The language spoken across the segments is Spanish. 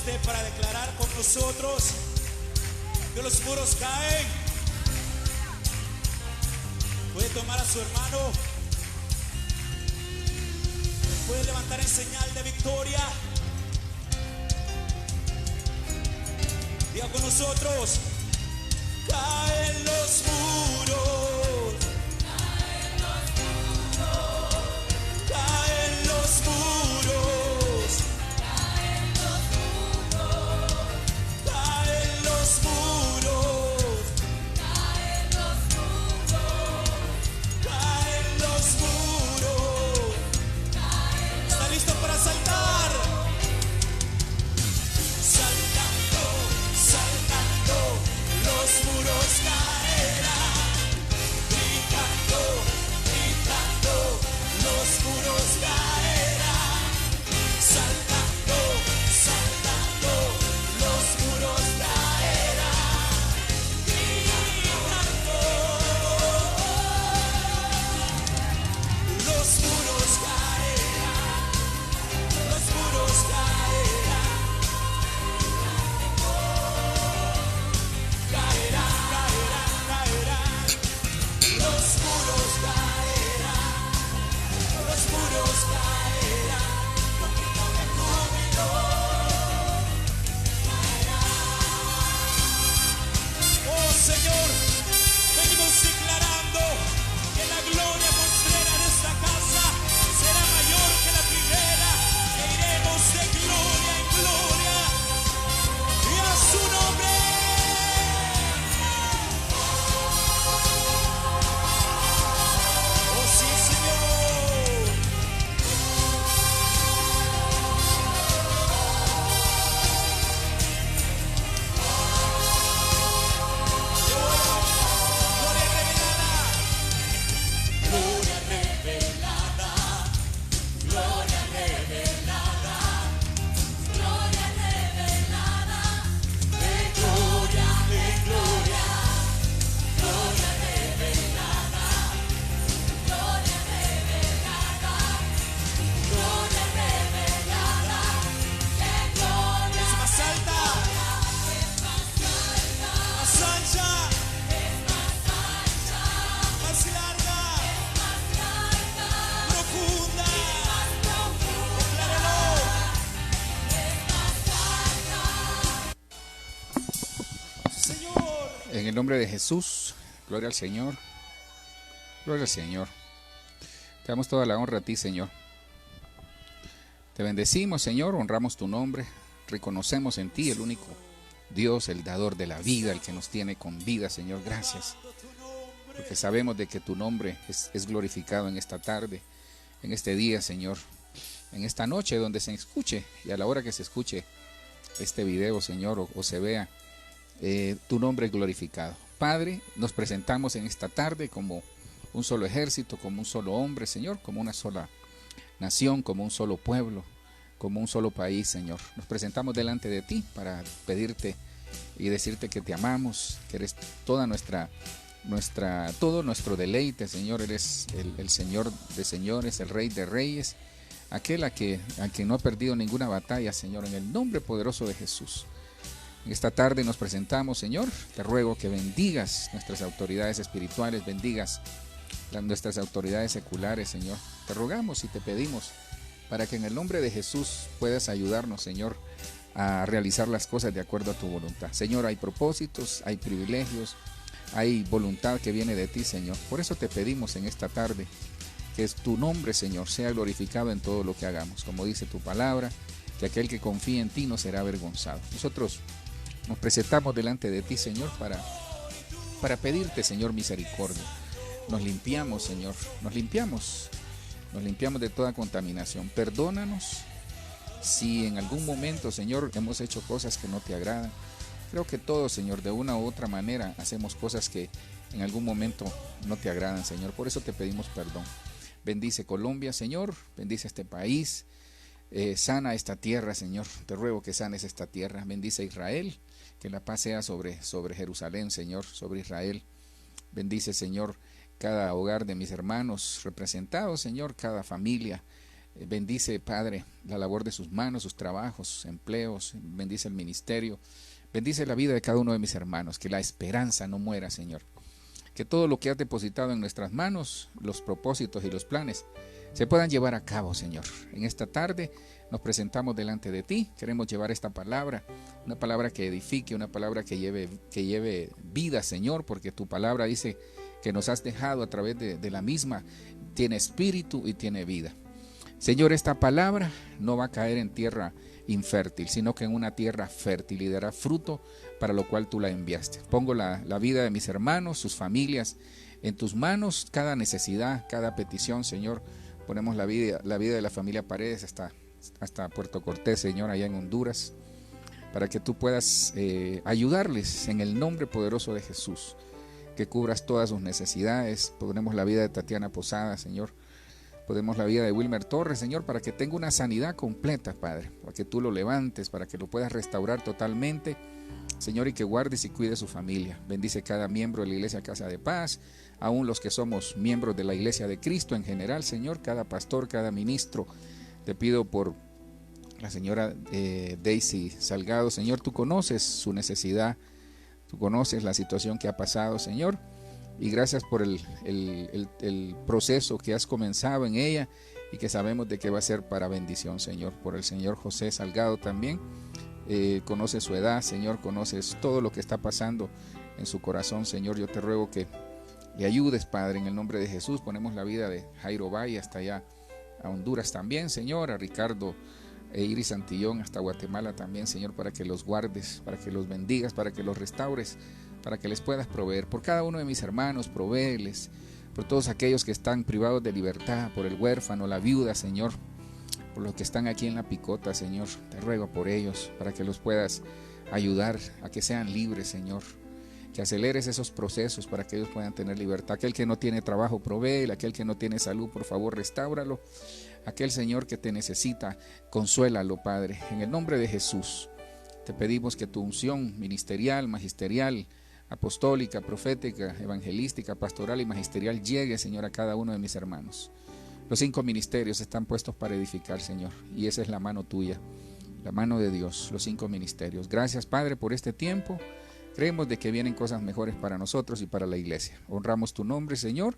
usted para declarar con nosotros que los muros caen? Puede tomar a su hermano, puede levantar en señal de victoria. Diga con nosotros: caen los muros, caen los muros, caen los muros, caen los muros, caen los muros, caen los muros, caen los muros. ¿Está listo para saltar? Saltando, saltando, los muros caerán. Gritando, gritando, los muros caerán. Saltando, saltando, los muros caerán. Gritando, los muros caerán. Los muros caerán. Caerán, caerán, caerán. Los muros caerán. Los muros caerán. Con grito de júbilo caerán. Oh Señor, venimos declarando que la gloria postrera de esta casa será mayor que la primera, que iremos de gloria en gloria y a su nombre. Oh sí, Señor. Gloria revelada. Gloria revelada. Gloria revelada. Gloria revelada. De gloria en gloria. Gloria revelada. Gloria revelada. Gloria revelada. De gloria. Es más alta. Más ancha. Más larga. Profunda. Decláralo. Señor. En el nombre de Jesús, gloria al Señor, gloria al Señor. Te damos toda la honra a ti, Señor. Te bendecimos, Señor, honramos tu nombre, reconocemos en ti el único Dios, el dador de la vida, el que nos tiene con vida, Señor. Gracias, porque sabemos de que tu nombre es glorificado en esta tarde, en este día, Señor, en esta noche donde se escuche y a la hora que se escuche este video, Señor, o se vea, tu nombre es glorificado. Padre, nos presentamos en esta tarde como un solo ejército, como un solo hombre, Señor, como una sola nación, como un solo pueblo, como un solo país, Señor. Nos presentamos delante de ti para pedirte y decirte que te amamos, que eres toda todo nuestro deleite, Señor. Eres el Señor de señores, el Rey de reyes, aquel a quien no ha perdido ninguna batalla, Señor, en el nombre poderoso de Jesús. En esta tarde nos presentamos, Señor. Te ruego que bendigas nuestras autoridades espirituales, bendigas nuestras autoridades seculares, Señor. Te rogamos y te pedimos para que en el nombre de Jesús puedas ayudarnos, Señor, a realizar las cosas de acuerdo a tu voluntad. Señor, hay propósitos, hay privilegios, hay voluntad que viene de ti, Señor. Por eso te pedimos en esta tarde que tu nombre, Señor, sea glorificado en todo lo que hagamos. Como dice tu palabra, que aquel que confía en ti no será avergonzado. Nosotros nos presentamos delante de ti, Señor, para pedirte, Señor, misericordia. Nos limpiamos, Señor, nos limpiamos de toda contaminación. Perdónanos si en algún momento, Señor, hemos hecho cosas que no te agradan. Creo que todos, Señor, de una u otra manera hacemos cosas que en algún momento no te agradan, Señor. Por eso te pedimos perdón. Bendice Colombia, Señor, bendice este país, sana esta tierra, Señor. Te ruego que sanes esta tierra. Bendice a Israel, que la paz sea sobre Jerusalén, Señor, sobre Israel. Bendice, Señor, cada hogar de mis hermanos representados, Señor, cada familia Bendice, Padre, la labor de sus manos, sus trabajos, sus empleos. Bendice el ministerio. Bendice la vida de cada uno de mis hermanos. Que la esperanza no muera, Señor. Que todo lo que has depositado en nuestras manos, los propósitos y los planes, se puedan llevar a cabo, Señor. En esta tarde nos presentamos delante de ti. Queremos llevar esta palabra, una palabra que edifique, una palabra que lleve vida, Señor, porque tu palabra dice que nos has dejado a través de la misma. Tiene espíritu y tiene vida. Señor, esta palabra no va a caer en tierra infértil, sino que en una tierra fértil y dará fruto para lo cual tú la enviaste. Pongo la vida de mis hermanos, sus familias en tus manos, cada necesidad, cada petición, Señor. Ponemos la vida de la familia Paredes hasta Puerto Cortés, Señor, allá en Honduras, para que tú puedas ayudarles en el nombre poderoso de Jesús, que cubras todas sus necesidades. Ponemos la vida de Tatiana Posada, Señor. Ponemos la vida de Wilmer Torres, Señor, para que tenga una sanidad completa, Padre, para que tú lo levantes, para que lo puedas restaurar totalmente, Señor, y que guardes y cuides su familia. Bendice cada miembro de la Iglesia Casa de Paz, aún los que somos miembros de la Iglesia de Cristo en general, Señor, cada pastor, cada ministro. Te pido por la señora Daisy Salgado, Señor, tú conoces su necesidad, tú conoces la situación que ha pasado, Señor. Y gracias por el proceso que has comenzado en ella y que sabemos de que va a ser para bendición, Señor. Por el señor José Salgado también. Conoces su edad, Señor, conoces todo lo que está pasando en su corazón, Señor. Yo te ruego que le ayudes, Padre, en el nombre de Jesús. Ponemos la vida de Jairo Valle hasta allá a Honduras también, Señor. A Ricardo e Iris Santillón hasta Guatemala también, Señor, para que los guardes, para que los bendigas, para que los restaures, para que les puedas proveer. Por cada uno de mis hermanos, provéeles. Por todos aquellos que están privados de libertad, por el huérfano, la viuda, Señor. Por los que están aquí en la picota, Señor. Te ruego por ellos, para que los puedas ayudar a que sean libres, Señor. Que aceleres esos procesos para que ellos puedan tener libertad. Aquel que no tiene trabajo, provéele. Aquel que no tiene salud, por favor, restáuralo. Aquel, Señor, que te necesita, consuélalo, Padre. En el nombre de Jesús, te pedimos que tu unción ministerial, magisterial, apostólica, profética, evangelística, pastoral y magisterial llegue, Señor, a cada uno de mis hermanos. Los 5 ministerios están puestos para edificar, Señor, y esa es la mano tuya, la mano de Dios, los 5 ministerios. Gracias, Padre, por este tiempo. Creemos de que vienen cosas mejores para nosotros y para la iglesia. Honramos tu nombre, Señor,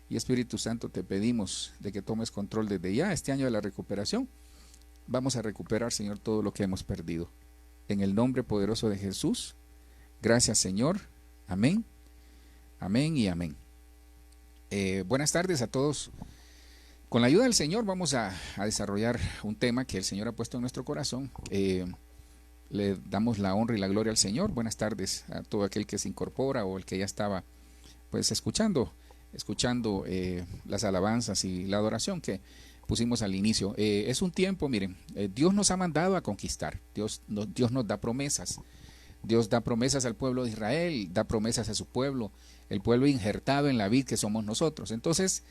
y Espíritu Santo, te pedimos de que tomes control desde ya. Este año de la recuperación vamos a recuperar, Señor, todo lo que hemos perdido. En el nombre poderoso de Jesús, gracias, Señor. Amén, amén y amén. Buenas tardes a todos. Con la ayuda del Señor vamos a desarrollar un tema que el Señor ha puesto en nuestro corazón. Le damos la honra y la gloria al Señor. Buenas tardes a todo aquel que se incorpora o el que ya estaba pues escuchando las alabanzas y la adoración que pusimos al inicio. Es un tiempo, miren, Dios nos ha mandado a conquistar. Dios nos da promesas. Dios da promesas al pueblo de Israel, da promesas a su pueblo, el pueblo injertado en la vid que somos nosotros. Entonces,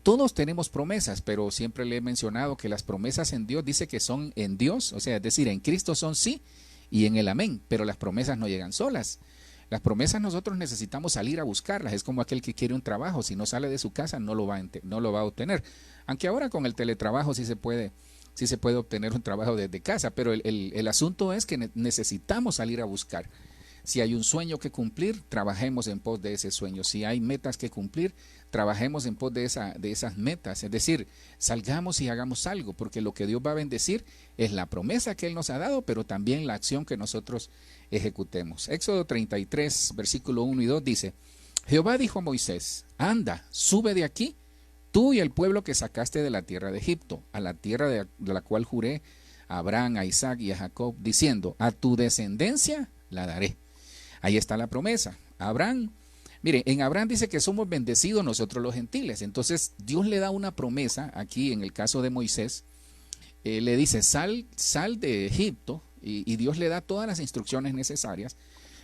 todos tenemos promesas, pero siempre le he mencionado que las promesas en Dios dice que son en Dios, o sea, es decir, en Cristo son sí y en el amén, pero las promesas no llegan solas. Las promesas nosotros necesitamos salir a buscarlas. Es como aquel que quiere un trabajo, si no sale de su casa no lo va a obtener. Aunque ahora con el teletrabajo sí se puede obtener un trabajo desde casa, pero el asunto es que necesitamos salir a buscar. Si hay un sueño que cumplir, trabajemos en pos de ese sueño. Si hay metas que cumplir, trabajemos en pos de esas metas. Es decir, salgamos y hagamos algo, porque lo que Dios va a bendecir es la promesa que Él nos ha dado, pero también la acción que nosotros ejecutemos. Éxodo 33, versículo 1 y 2 dice: Jehová dijo a Moisés: anda, sube de aquí, tú y el pueblo que sacaste de la tierra de Egipto, a la tierra de la cual juré a Abraham, a Isaac y a Jacob, diciendo: a tu descendencia la daré. Ahí está la promesa. Abraham, mire, en Abraham dice que somos bendecidos nosotros los gentiles. Entonces Dios le da una promesa aquí en el caso de Moisés. Le dice: sal de Egipto, y Dios le da todas las instrucciones necesarias.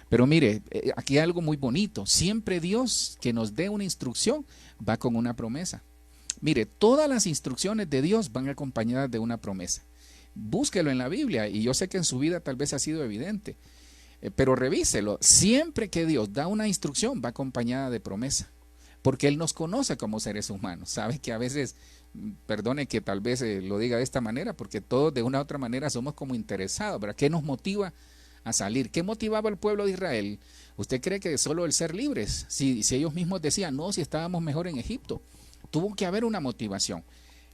Pero mire, aquí hay algo muy bonito. Siempre Dios que nos dé una instrucción va con una promesa. Mire, todas las instrucciones de Dios van acompañadas de una promesa. Búsquelo en la Biblia, y yo sé que en su vida tal vez ha sido evidente. Pero revíselo. Siempre que Dios da una instrucción va acompañada de promesa. porque Él nos conoce como seres humanos. Sabe que a veces, perdone que tal vez lo diga de esta manera, porque todos de una u otra manera somos como interesados, ¿verdad? ¿Qué nos motiva a salir? ¿Qué motivaba al pueblo de Israel? ¿Usted cree que solo el ser libres? Si ellos mismos decían, no, si estábamos mejor en Egipto. Tuvo que haber una motivación.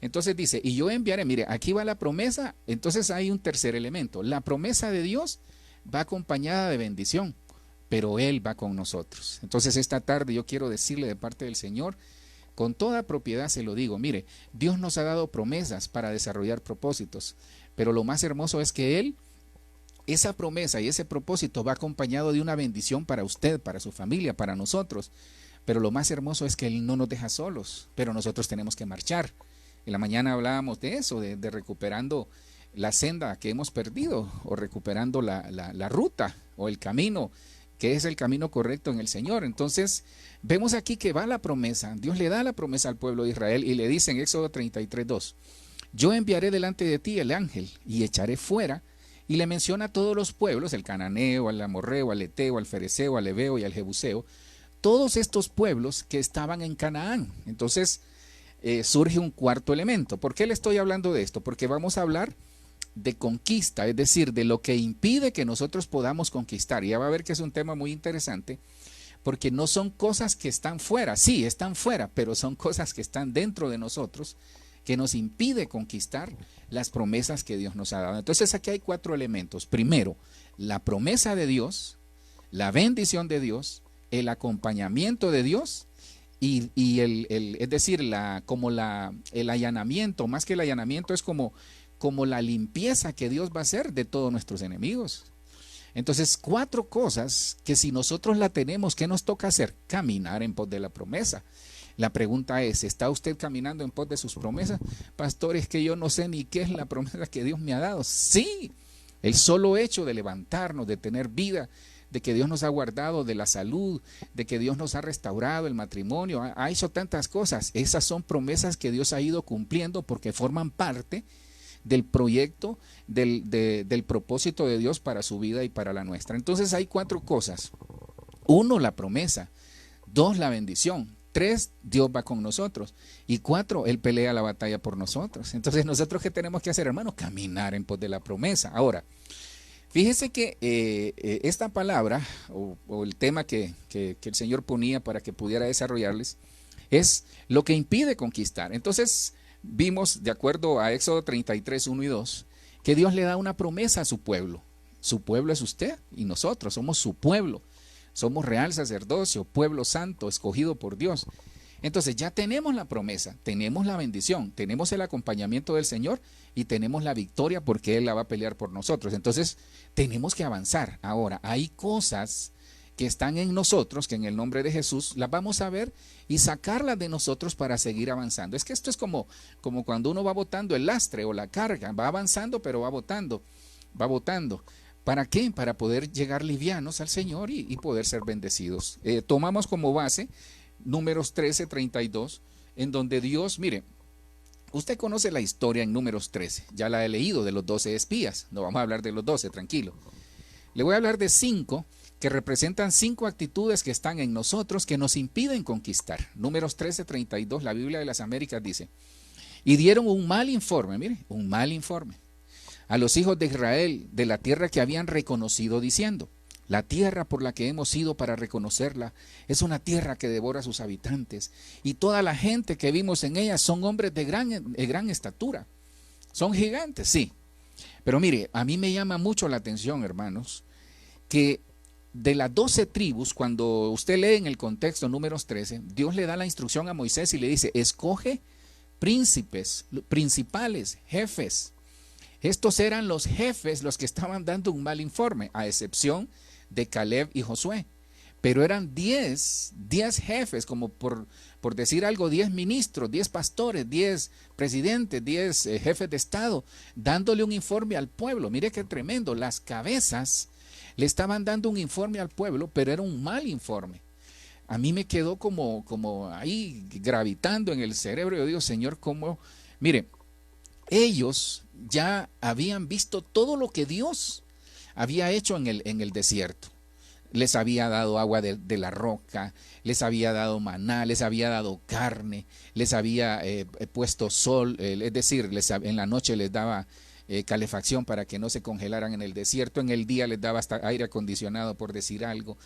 Entonces dice, y yo enviaré, mire, aquí va la promesa. Entonces hay un tercer elemento. La promesa de Dios va acompañada de bendición, pero Él va con nosotros. Entonces esta tarde yo quiero decirle de parte del Señor, con toda propiedad se lo digo, mire, Dios nos ha dado promesas para desarrollar propósitos, pero lo más hermoso es que Él, esa promesa y ese propósito va acompañado de una bendición para usted, para su familia, para nosotros. Pero lo más hermoso es que Él no nos deja solos, pero nosotros tenemos que marchar. En la mañana hablábamos de eso, de recuperando la senda que hemos perdido, o recuperando la ruta o el camino, que es el camino correcto en el Señor. Entonces vemos aquí que va la promesa. Dios le da la promesa al pueblo de Israel y le dice en Éxodo 33:2, yo enviaré delante de ti el ángel y echaré fuera, y le menciona a todos los pueblos, el cananeo, al amorreo, al eteo, al fereceo, al heveo y al jebuseo, todos estos pueblos que estaban en Canaán. Entonces surge un cuarto elemento. ¿Por qué le estoy hablando de esto? Porque vamos a hablar de conquista, es decir, de lo que impide que nosotros podamos conquistar. Y ya va a ver que es un tema muy interesante, porque no son cosas que están fuera, sí, están fuera, pero son cosas que están dentro de nosotros, que nos impide conquistar las promesas que Dios nos ha dado. Entonces aquí hay cuatro elementos. Primero, la promesa de Dios, la bendición de Dios, el acompañamiento de Dios y es decir, el allanamiento, más que el allanamiento, es como la limpieza que Dios va a hacer de todos nuestros enemigos. Entonces, cuatro cosas que si nosotros la tenemos, ¿qué nos toca hacer? Caminar en pos de la promesa. La pregunta es, ¿está usted caminando en pos de sus promesas? Pastor, es que yo no sé ni qué es la promesa que Dios me ha dado. Sí, el solo hecho de levantarnos, de tener vida, de que Dios nos ha guardado de la salud, de que Dios nos ha restaurado el matrimonio, ha hecho tantas cosas. Esas son promesas que Dios ha ido cumpliendo porque forman parte del proyecto, del propósito de Dios para su vida y para la nuestra. Entonces hay cuatro cosas. Uno, la promesa. Dos, la bendición. Tres, Dios va con nosotros. Y cuatro, Él pelea la batalla por nosotros. Entonces nosotros, ¿qué tenemos que hacer, hermanos? Caminar en pos de la promesa. Ahora, fíjese que esta palabra o el tema que el Señor ponía para que pudiera desarrollarles es lo que impide conquistar. Entonces vimos, de acuerdo a Éxodo 33:1 y 2, que Dios le da una promesa a su pueblo. Su pueblo es usted y nosotros, somos su pueblo. Somos real sacerdocio, pueblo santo, escogido por Dios. Entonces ya tenemos la promesa, tenemos la bendición, tenemos el acompañamiento del Señor y tenemos la victoria porque Él la va a pelear por nosotros. Entonces tenemos que avanzar. Ahora, hay cosas que están en nosotros, que en el nombre de Jesús las vamos a ver y sacarlas de nosotros para seguir avanzando. Es que esto es como cuando uno va botando el lastre o la carga, va avanzando pero va botando. ¿Para qué? Para poder llegar livianos al Señor y poder ser bendecidos. Tomamos como base Números 13:32, en donde Dios, mire, usted conoce la historia en Números 13, ya la he leído, de los 12 espías. No vamos a hablar de los 12, tranquilo. Le voy a hablar de 5 que representan 5 actitudes que están en nosotros que nos impiden conquistar. Números 13:32, la Biblia de las Américas dice, y dieron un mal informe, mire, un mal informe a los hijos de Israel de la tierra que habían reconocido, diciendo, la tierra por la que hemos ido para reconocerla es una tierra que devora a sus habitantes, y toda la gente que vimos en ella son hombres de gran estatura. Son gigantes, sí. Pero mire, a mí me llama mucho la atención, hermanos, que de las 12 tribus, cuando usted lee en el contexto Números 13, Dios le da la instrucción a Moisés y le dice, escoge príncipes, principales, jefes. Estos eran los jefes los que estaban dando un mal informe, a excepción de Caleb y Josué. Pero eran 10 jefes, como por decir algo, 10 ministros, 10 pastores, 10 presidentes, 10 jefes de Estado, dándole un informe al pueblo. Mire qué tremendo, las cabezas le estaban dando un informe al pueblo, pero era un mal informe. A mí me quedó como ahí gravitando en el cerebro. Yo digo, Señor, ¿cómo? Mire, ellos ya habían visto todo lo que Dios había hecho en el desierto. les había dado agua de la roca, les había dado maná, les había dado carne, les había puesto sol, es decir, en la noche les daba calefacción para que no se congelaran en el desierto, en el día les daba hasta aire acondicionado, por decir algo.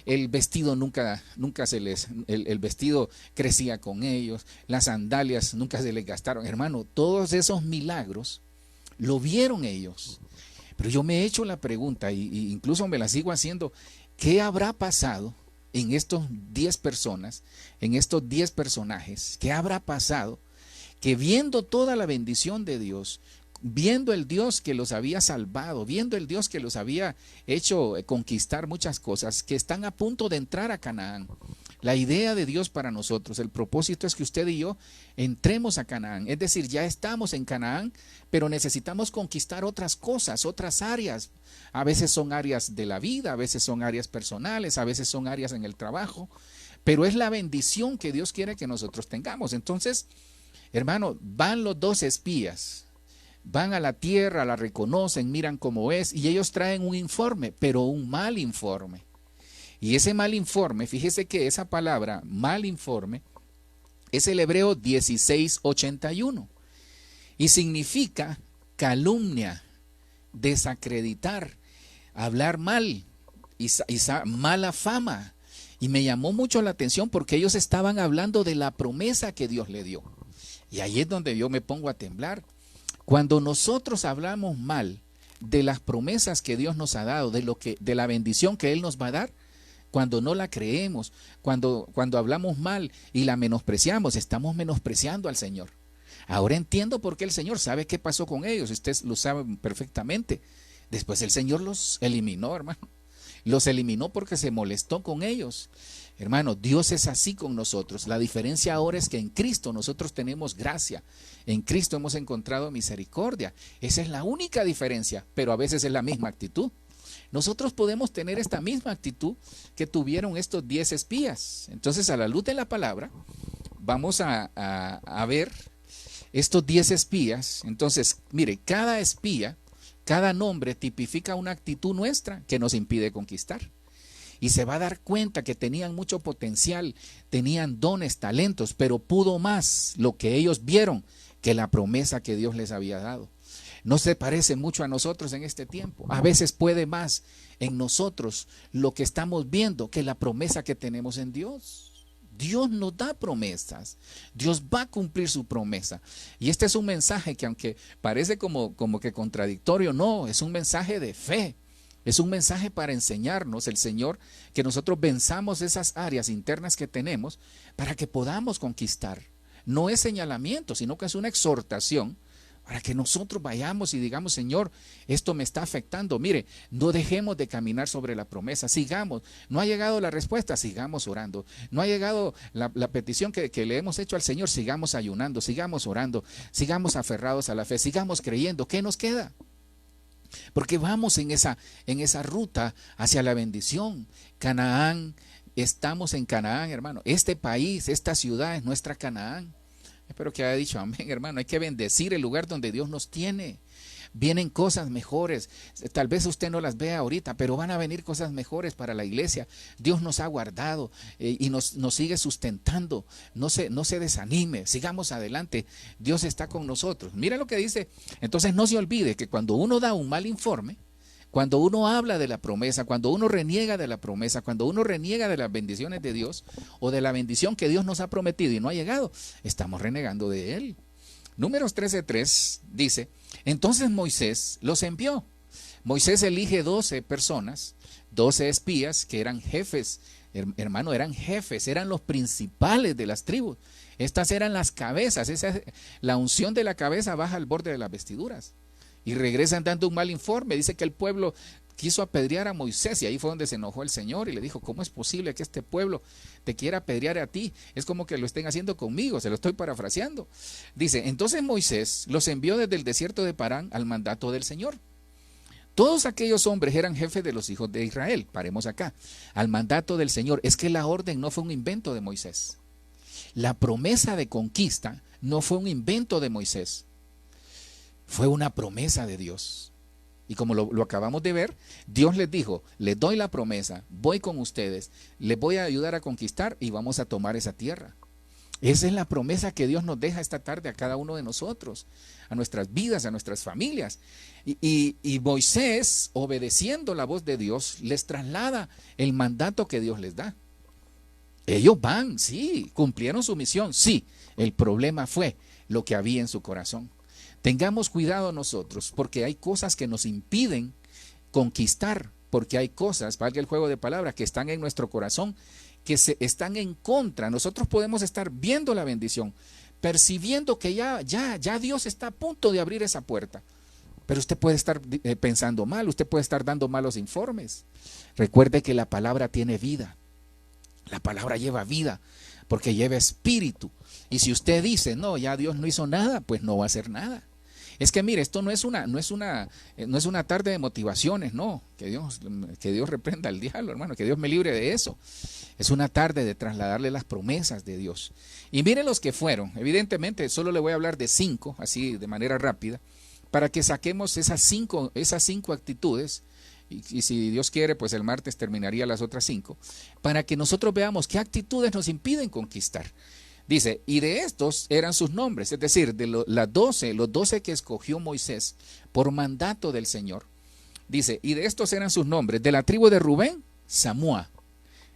El vestido nunca el vestido crecía con ellos, las sandalias nunca se les gastaron. Hermano, todos esos milagros lo vieron ellos. Pero yo me he hecho la pregunta, y incluso me la sigo haciendo, ¿qué habrá pasado en estos 10 personas, en estos 10 personajes? ¿Qué habrá pasado que viendo toda la bendición de Dios, viendo el Dios que los había salvado, viendo el Dios que los había hecho conquistar muchas cosas, que están a punto de entrar a Canaán? La idea de Dios para nosotros, el propósito es que usted y yo entremos a Canaán. Es decir, ya estamos en Canaán, pero necesitamos conquistar otras cosas, otras áreas. A veces son áreas de la vida, a veces son áreas personales, a veces son áreas en el trabajo, pero es la bendición que Dios quiere que nosotros tengamos. Entonces, hermano, van los 2 espías, van a la tierra, la reconocen, miran cómo es, y ellos traen un informe, pero un mal informe. Y ese mal informe, fíjese que esa palabra, mal informe, es el hebreo 1681 y significa calumnia, desacreditar, hablar mal y mala fama. Y me llamó mucho la atención porque ellos estaban hablando de la promesa que Dios le dio. Y ahí es donde yo me pongo a temblar. Cuando nosotros hablamos mal de las promesas que Dios nos ha dado, de la bendición que Él nos va a dar, cuando no la creemos, cuando hablamos mal y la menospreciamos, estamos menospreciando al Señor. Ahora entiendo por qué el Señor sabe qué pasó con ellos, ustedes lo saben perfectamente. Después el Señor los eliminó, hermano. Los eliminó porque se molestó con ellos. Hermano, Dios es así con nosotros. La diferencia ahora es que en Cristo nosotros tenemos gracia. En Cristo hemos encontrado misericordia. Esa es la única diferencia, pero a veces es la misma actitud. Nosotros podemos tener esta misma actitud que tuvieron estos 10 espías. Entonces, a la luz de la palabra, vamos a ver estos 10 espías. Entonces, mire, cada espía, cada nombre tipifica una actitud nuestra que nos impide conquistar. Y se va a dar cuenta que tenían mucho potencial, tenían dones, talentos, pero pudo más lo que ellos vieron que la promesa que Dios les había dado. No se parece mucho a nosotros en este tiempo. A veces puede más en nosotros lo que estamos viendo que la promesa que tenemos en Dios. Dios nos da promesas. Dios va a cumplir su promesa. Y este es un mensaje que, aunque parece como que contradictorio, no, es un mensaje de fe. Es un mensaje para enseñarnos el Señor que nosotros venzamos esas áreas internas que tenemos para que podamos conquistar. No es señalamiento, sino que es una exhortación para que nosotros vayamos y digamos, Señor, esto me está afectando. Mire, no dejemos de caminar sobre la promesa, sigamos. No ha llegado la respuesta, sigamos orando. No ha llegado la petición que le hemos hecho al Señor, sigamos ayunando, sigamos orando, sigamos aferrados a la fe, sigamos creyendo. ¿Qué nos queda? Porque vamos en esa ruta hacia la bendición. Canaán, estamos en Canaán, hermano. Este país, esta ciudad es nuestra Canaán. Espero que haya dicho amén, hermano. Hay que bendecir el lugar donde Dios nos tiene. Vienen cosas mejores. Tal vez usted no las vea ahorita, pero van a venir cosas mejores para la iglesia. Dios nos ha guardado y nos sigue sustentando. No se desanime. Sigamos adelante. Dios está con nosotros. Mira lo que dice. Entonces no se olvide que cuando uno da un mal informe, cuando uno habla de la promesa, cuando uno reniega de la promesa, cuando uno reniega de las bendiciones de Dios o de la bendición que Dios nos ha prometido y no ha llegado, estamos renegando de Él. Números 13:3 dice, entonces Moisés los envió. Moisés elige 12 personas, 12 espías que eran jefes, hermano, eran jefes, eran los principales de las tribus. Estas eran las cabezas, la unción de la cabeza baja al borde de las vestiduras. Y regresan dando un mal informe. Dice que el pueblo quiso apedrear a Moisés y ahí fue donde se enojó el Señor y le dijo, ¿cómo es posible que este pueblo te quiera apedrear a ti? Es como que lo estén haciendo conmigo, se lo estoy parafraseando. Dice, entonces Moisés los envió desde el desierto de Parán al mandato del Señor. Todos aquellos hombres eran jefes de los hijos de Israel. Paremos acá. Al mandato del Señor. Es que la orden no fue un invento de Moisés. La promesa de conquista no fue un invento de Moisés. Fue una promesa de Dios. Y como lo acabamos de ver, Dios les dijo, les doy la promesa, voy con ustedes, les voy a ayudar a conquistar y vamos a tomar esa tierra. Esa es la promesa que Dios nos deja esta tarde a cada uno de nosotros, a nuestras vidas, a nuestras familias. Y Moisés, obedeciendo la voz de Dios, les traslada el mandato que Dios les da. Ellos van, sí, cumplieron su misión, sí. El problema fue lo que había en su corazón. Tengamos cuidado nosotros, porque hay cosas que nos impiden conquistar, porque hay cosas, valga el juego de palabras, que están en nuestro corazón, que están en contra. Nosotros podemos estar viendo la bendición, percibiendo que ya Dios está a punto de abrir esa puerta. Pero usted puede estar pensando mal, usted puede estar dando malos informes. Recuerde que la palabra tiene vida. La palabra lleva vida, porque lleva espíritu. Y si usted dice, no, ya Dios no hizo nada, pues no va a hacer nada. Es que mire, esto no es una tarde de motivaciones, no, que Dios reprenda al diablo, hermano, que Dios me libre de eso. Es una tarde de trasladarle las promesas de Dios. Y miren los que fueron, evidentemente solo le voy a hablar de 5, así de manera rápida, para que saquemos esas cinco actitudes, y si Dios quiere, pues el martes terminaría las otras 5, para que nosotros veamos qué actitudes nos impiden conquistar. Dice, y de estos eran sus nombres, es decir, de los 12 que escogió Moisés por mandato del Señor. Dice, y de estos eran sus nombres, de la tribu de Rubén, Samúa,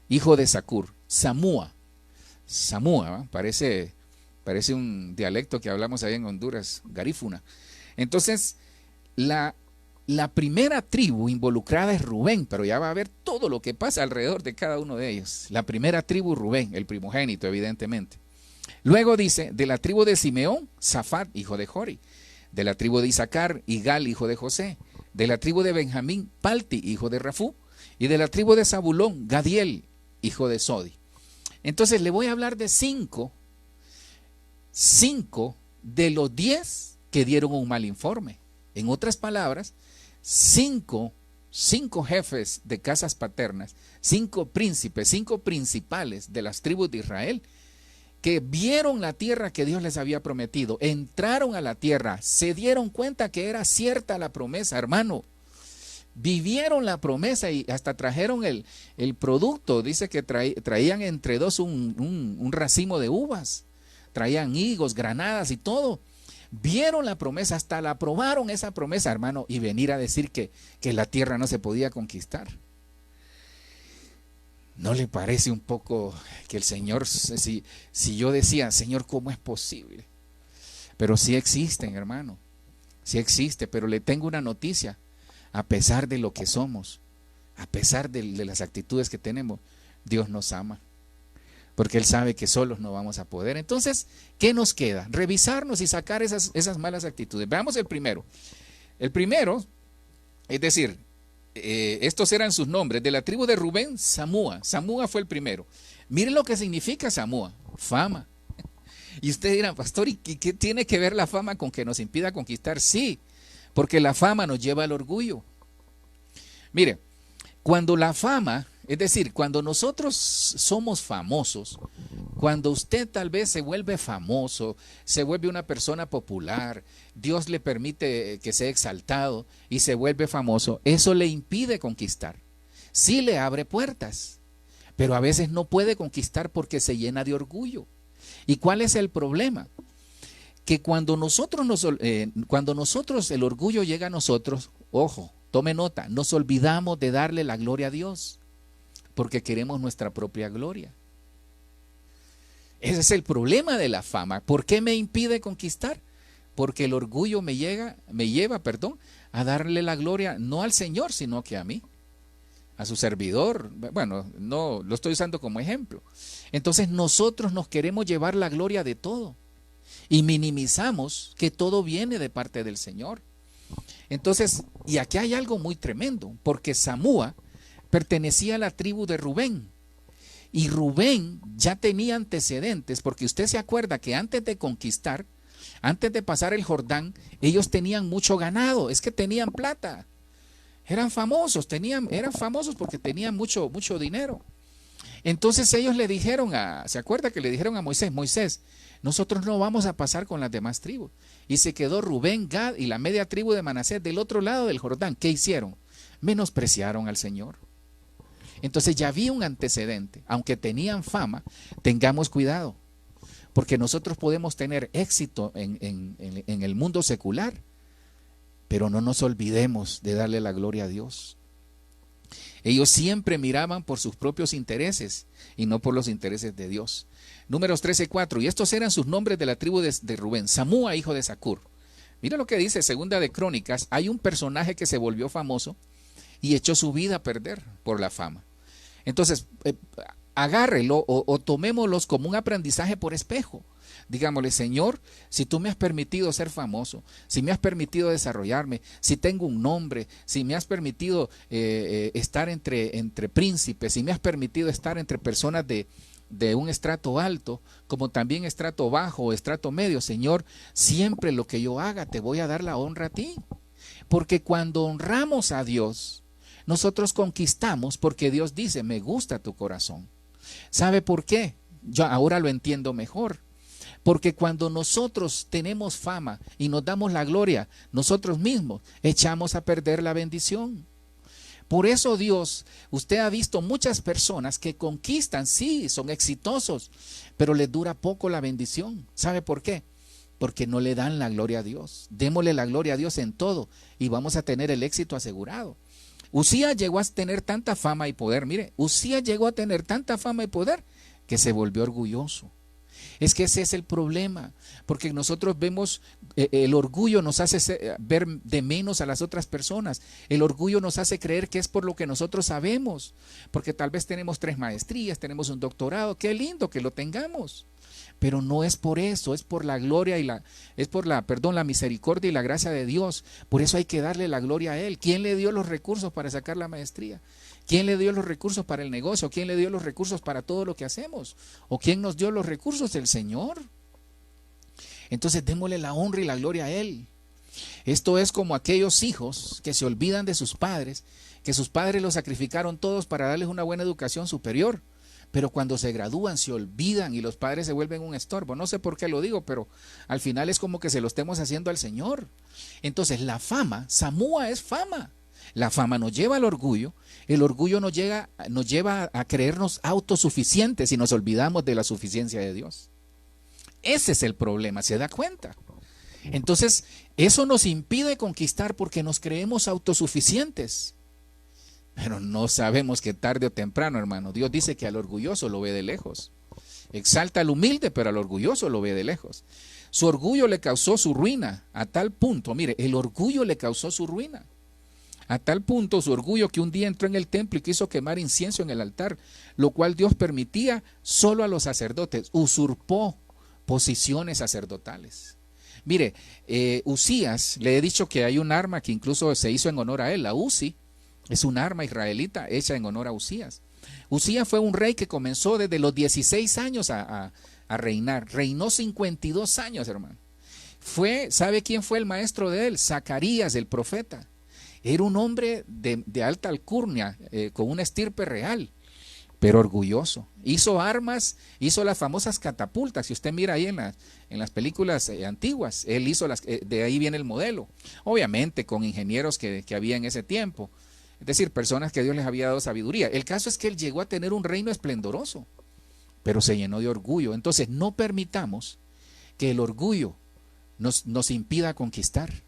hijo de Zacur. Samúa, ¿eh? Parece un dialecto que hablamos ahí en Honduras, garífuna. Entonces, la primera tribu involucrada es Rubén, pero ya va a ver todo lo que pasa alrededor de cada uno de ellos. La primera tribu, Rubén, el primogénito, evidentemente. Luego dice, de la tribu de Simeón, Zafat, hijo de Jori. De la tribu de Isaacar, Igal, hijo de José. De la tribu de Benjamín, Palti, hijo de Rafú. Y de la tribu de Zabulón, Gadiel, hijo de Sodi. Entonces le voy a hablar de 5 de los 10 que dieron un mal informe. En otras palabras, 5 jefes de casas paternas, 5 príncipes, 5 principales de las tribus de Israel, que vieron la tierra que Dios les había prometido, entraron a la tierra, se dieron cuenta que era cierta la promesa, hermano. Vivieron la promesa y hasta trajeron el producto. Dice que traían entre dos un racimo de uvas, traían higos, granadas y todo. Vieron la promesa, hasta la aprobaron esa promesa, hermano, y venir a decir que la tierra no se podía conquistar. ¿No le parece un poco que el Señor, si yo decía, Señor, ¿cómo es posible? Pero sí existen, hermano, sí existe, pero le tengo una noticia. A pesar de lo que somos, a pesar de las actitudes que tenemos, Dios nos ama, porque Él sabe que solos no vamos a poder. Entonces, ¿qué nos queda? Revisarnos y sacar esas malas actitudes. Veamos el primero. El primero, es decir, estos eran sus nombres. De la tribu de Rubén, Samúa. Samúa fue el primero. Miren lo que significa Samúa, fama. Y usted dirá, pastor, ¿y qué tiene que ver la fama con que nos impida conquistar? Sí, porque la fama nos lleva al orgullo. Mire, cuando la fama, es decir, cuando nosotros somos famosos, cuando usted tal vez se vuelve famoso, se vuelve una persona popular, Dios le permite que sea exaltado y se vuelve famoso, eso le impide conquistar. Sí le abre puertas, pero a veces no puede conquistar porque se llena de orgullo. ¿Y cuál es el problema? Que cuando nosotros el orgullo llega a nosotros, ojo, tome nota, nos olvidamos de darle la gloria a Dios, porque queremos nuestra propia gloria. Ese es el problema de la fama. ¿Por qué me impide conquistar? Porque el orgullo me lleva a darle la gloria no al Señor, sino que a mí, a su servidor. Bueno, no lo estoy usando como ejemplo. Entonces nosotros nos queremos llevar la gloria de todo y minimizamos que todo viene de parte del Señor. Entonces, y aquí hay algo muy tremendo, porque Samúa pertenecía a la tribu de Rubén, y Rubén ya tenía antecedentes, porque usted se acuerda que antes de conquistar, antes de pasar el Jordán, ellos tenían mucho ganado, es que tenían plata, eran famosos porque tenían mucho dinero. Entonces ellos le dijeron ¿se acuerda que le dijeron a Moisés, nosotros no vamos a pasar con las demás tribus. Y se quedó Rubén, Gad y la media tribu de Manasés del otro lado del Jordán. ¿Qué hicieron? Menospreciaron al Señor. Entonces ya había un antecedente. Aunque tenían fama, tengamos cuidado, porque nosotros podemos tener éxito en el mundo secular, pero no nos olvidemos de darle la gloria a Dios. Ellos siempre miraban por sus propios intereses y no por los intereses de Dios. Números 13:4, y estos eran sus nombres de la tribu de Rubén: Samúa, hijo de Zacur. Mira lo que dice Segunda de Crónicas. Hay un personaje que se volvió famoso y echó su vida a perder por la fama. Entonces, agárrelo o tomémoslos como un aprendizaje por espejo. Digámosle: Señor, si tú me has permitido ser famoso, si me has permitido desarrollarme, si tengo un nombre, si me has permitido estar entre príncipes, si me has permitido estar entre personas de un estrato alto, como también estrato bajo o estrato medio, Señor, siempre lo que yo haga te voy a dar la honra a ti. Porque cuando honramos a Dios, nosotros conquistamos, porque Dios dice: me gusta tu corazón. ¿Sabe por qué? Yo ahora lo entiendo mejor. Porque cuando nosotros tenemos fama y nos damos la gloria nosotros mismos, echamos a perder la bendición. Por eso Dios, usted ha visto muchas personas que conquistan, sí, son exitosos, pero les dura poco la bendición. ¿Sabe por qué? Porque no le dan la gloria a Dios. Démosle la gloria a Dios en todo y vamos a tener el éxito asegurado. Uzías llegó a tener tanta fama y poder, mire, Uzías llegó a tener tanta fama y poder que se volvió orgulloso. Es que ese es el problema, porque nosotros vemos, el orgullo nos hace ver de menos a las otras personas. El orgullo nos hace creer que es por lo que nosotros sabemos, porque tal vez tenemos 3 maestrías, tenemos un doctorado, qué lindo que lo tengamos. Pero no es por eso, es por la gloria y la misericordia y la gracia de Dios. Por eso hay que darle la gloria a Él. ¿Quién le dio los recursos para sacar la maestría? ¿Quién le dio los recursos para el negocio? ¿Quién le dio los recursos para todo lo que hacemos? ¿O quién nos dio los recursos? El Señor. Entonces démosle la honra y la gloria a Él. Esto es como aquellos hijos que se olvidan de sus padres, que sus padres los sacrificaron todos para darles una buena educación superior. Pero cuando se gradúan se olvidan y los padres se vuelven un estorbo. No sé por qué lo digo, pero al final es como que se lo estemos haciendo al Señor. Entonces la fama, Samúa es fama. La fama nos lleva al orgullo, el orgullo nos lleva a creernos autosuficientes y nos olvidamos de la suficiencia de Dios. Ese es el problema, ¿se da cuenta? Entonces, eso nos impide conquistar porque nos creemos autosuficientes. Pero no sabemos que tarde o temprano, hermano, Dios dice que al orgulloso lo ve de lejos. Exalta al humilde, pero al orgulloso lo ve de lejos. Su orgullo le causó su ruina, a tal punto, mire, el orgullo le causó su ruina. A tal punto su orgullo que un día entró en el templo y quiso quemar incienso en el altar, lo cual Dios permitía solo a los sacerdotes. Usurpó posiciones sacerdotales. Mire, Uzías, le he dicho que hay un arma que incluso se hizo en honor a él, la Uzi, es un arma israelita hecha en honor a Uzías. Uzías fue un rey que comenzó desde los 16 años a reinar. Reinó 52 años, hermano. ¿Sabe quién fue el maestro de él? Zacarías, el profeta. Era un hombre de alta alcurnia, con una estirpe real, pero orgulloso. Hizo armas, hizo las famosas catapultas. Si usted mira ahí en las películas antiguas, él hizo de ahí viene el modelo. Obviamente con ingenieros que había en ese tiempo. Es decir, personas que Dios les había dado sabiduría. El caso es que él llegó a tener un reino esplendoroso, pero se llenó de orgullo. Entonces no permitamos que el orgullo nos impida conquistar.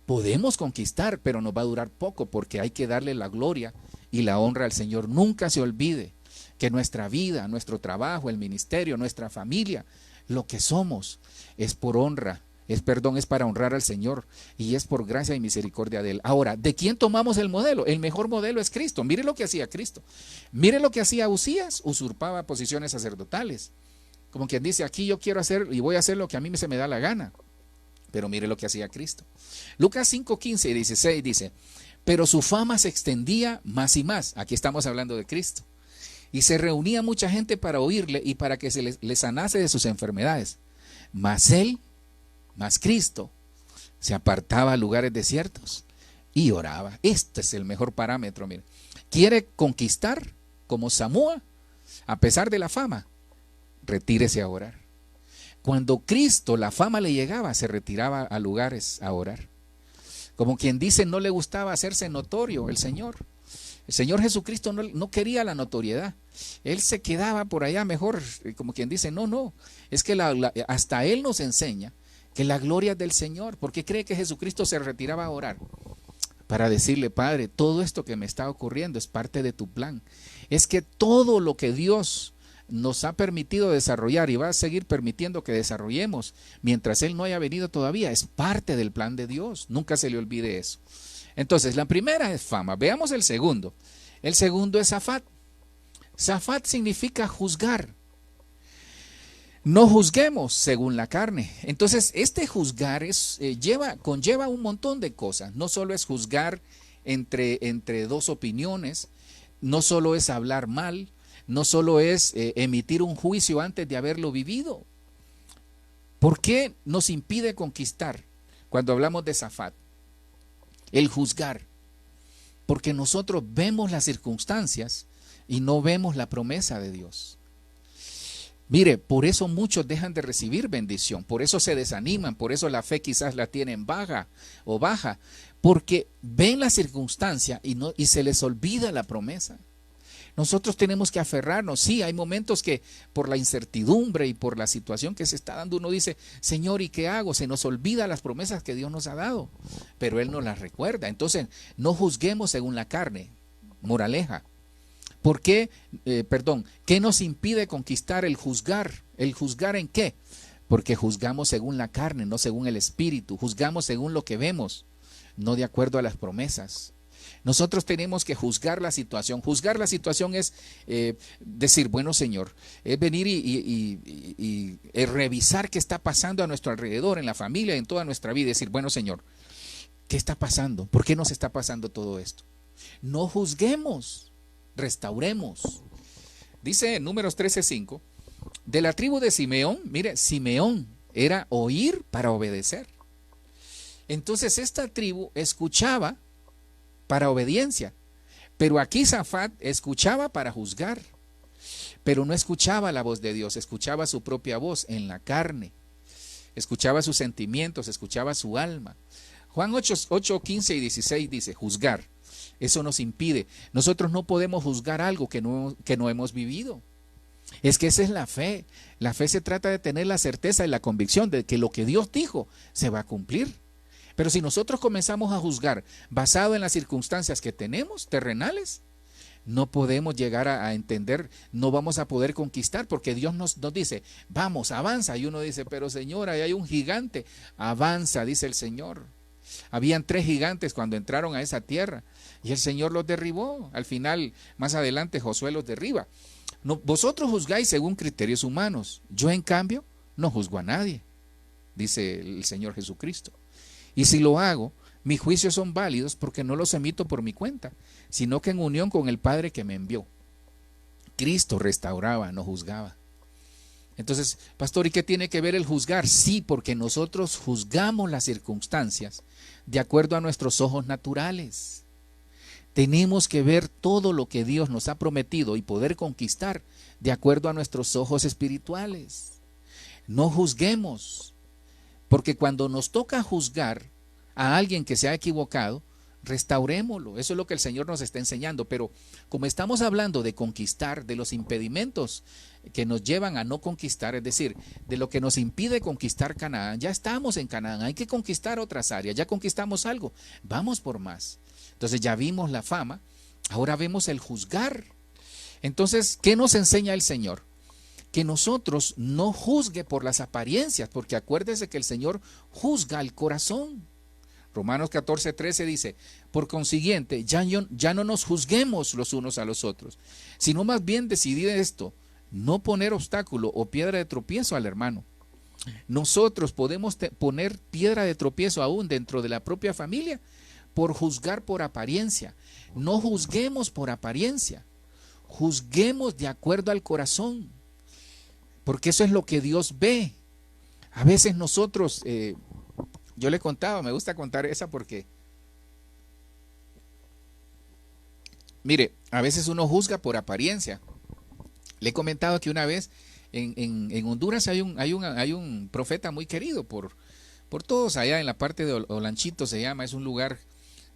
Podemos conquistar, pero nos va a durar poco porque hay que darle la gloria y la honra al Señor. Nunca se olvide que nuestra vida, nuestro trabajo, el ministerio, nuestra familia, lo que somos es por honra, es para honrar al Señor y es por gracia y misericordia de Él. Ahora, ¿de quién tomamos el modelo? El mejor modelo es Cristo. Mire lo que hacía Cristo. Mire lo que hacía Uzías, usurpaba posiciones sacerdotales. Como quien dice, aquí yo quiero hacer y voy a hacer lo que a mí se me da la gana. Pero mire lo que hacía Cristo. Lucas 5:15 y 16 dice: pero su fama se extendía más y más. Aquí estamos hablando de Cristo. Y se reunía mucha gente para oírle y para que se le sanase de sus enfermedades. Mas Cristo, se apartaba a lugares desiertos y oraba. Este es el mejor parámetro, mire. ¿Quiere conquistar como Samúa? A pesar de la fama, retírese a orar. Cuando Cristo, la fama le llegaba, se retiraba a lugares a orar. Como quien dice, no le gustaba hacerse notorio el Señor. El Señor Jesucristo no quería la notoriedad. Él se quedaba por allá mejor, como quien dice, no. Es que hasta Él nos enseña que la gloria es del Señor. ¿Por qué cree que Jesucristo se retiraba a orar? Para decirle, Padre, todo esto que me está ocurriendo es parte de tu plan. Es que todo lo que Dios nos ha permitido desarrollar y va a seguir permitiendo que desarrollemos mientras Él no haya venido todavía, es parte del plan de Dios. Nunca se le olvide eso. Entonces, la primera es fama. Veamos el segundo. El segundo es Zafat. Zafat significa juzgar. No juzguemos según la carne. Entonces, este juzgar conlleva un montón de cosas. No solo es juzgar entre dos opiniones, no solo es hablar mal, no solo es emitir un juicio antes de haberlo vivido. ¿Por qué nos impide conquistar cuando hablamos de Zafat? El juzgar. Porque nosotros vemos las circunstancias y no vemos la promesa de Dios. Mire, por eso muchos dejan de recibir bendición, por eso se desaniman, por eso la fe quizás la tienen baja, porque ven la circunstancia y se les olvida la promesa. Nosotros tenemos que aferrarnos. Sí, hay momentos que por la incertidumbre y por la situación que se está dando, uno dice, Señor, ¿y qué hago? Se nos olvida las promesas que Dios nos ha dado, pero Él nos las recuerda. Entonces, no juzguemos según la carne. Moraleja. ¿Por qué? ¿Qué nos impide conquistar el juzgar? ¿El juzgar en qué? Porque juzgamos según la carne, no según el Espíritu. Juzgamos según lo que vemos, no de acuerdo a las promesas. Nosotros tenemos que juzgar la situación. Juzgar la situación es decir, bueno, Señor, es venir y revisar qué está pasando a nuestro alrededor, en la familia, en toda nuestra vida. Decir, bueno, Señor, ¿qué está pasando? ¿Por qué nos está pasando todo esto? No juzguemos, restauremos. Dice en Números 13:5, de la tribu de Simeón, mire, Simeón era oír para obedecer. Entonces esta tribu escuchaba para obediencia, pero aquí Zafat escuchaba para juzgar, pero no escuchaba la voz de Dios, escuchaba su propia voz en la carne, escuchaba sus sentimientos, escuchaba su alma. Juan 8:15 y 16 dice, juzgar, eso nos impide. Nosotros no podemos juzgar algo que no hemos vivido. Es que esa es la fe. La fe se trata de tener la certeza y la convicción de que lo que Dios dijo se va a cumplir. Pero si nosotros comenzamos a juzgar basado en las circunstancias que tenemos, terrenales, no podemos llegar a entender, no vamos a poder conquistar, porque Dios nos dice, vamos, avanza. Y uno dice, pero Señor, ahí hay un gigante. Avanza, dice el Señor. Habían 3 gigantes cuando entraron a esa tierra y el Señor los derribó. Al final, más adelante, Josué los derriba. No, vosotros juzgáis según criterios humanos. Yo, en cambio, no juzgo a nadie, dice el Señor Jesucristo. Y si lo hago, mis juicios son válidos porque no los emito por mi cuenta, sino que en unión con el Padre que me envió. Cristo restauraba, no juzgaba. Entonces, pastor, ¿y qué tiene que ver el juzgar? Sí, porque nosotros juzgamos las circunstancias de acuerdo a nuestros ojos naturales. Tenemos que ver todo lo que Dios nos ha prometido y poder conquistar de acuerdo a nuestros ojos espirituales. No juzguemos. Porque cuando nos toca juzgar a alguien que se ha equivocado, restaurémoslo. Eso es lo que el Señor nos está enseñando. Pero como estamos hablando de conquistar, de los impedimentos que nos llevan a no conquistar, es decir, de lo que nos impide conquistar Canaán, ya estamos en Canaán, hay que conquistar otras áreas, ya conquistamos algo, vamos por más. Entonces ya vimos la fama, ahora vemos el juzgar. Entonces, ¿qué nos enseña el Señor? Que nosotros no juzgue por las apariencias, porque acuérdese que el Señor juzga el corazón. Romanos 14:13 dice, por consiguiente, ya no nos juzguemos los unos a los otros, sino más bien decidid esto, no poner obstáculo o piedra de tropiezo al hermano. Nosotros podemos poner piedra de tropiezo aún dentro de la propia familia por juzgar por apariencia. No juzguemos por apariencia, juzguemos de acuerdo al corazón. Porque eso es lo que Dios ve. A veces nosotros, yo le contaba, me gusta contar esa porque, mire, a veces uno juzga por apariencia. Le he comentado que una vez En Honduras hay un profeta muy querido por todos allá en la parte de Olanchito se llama, es un lugar,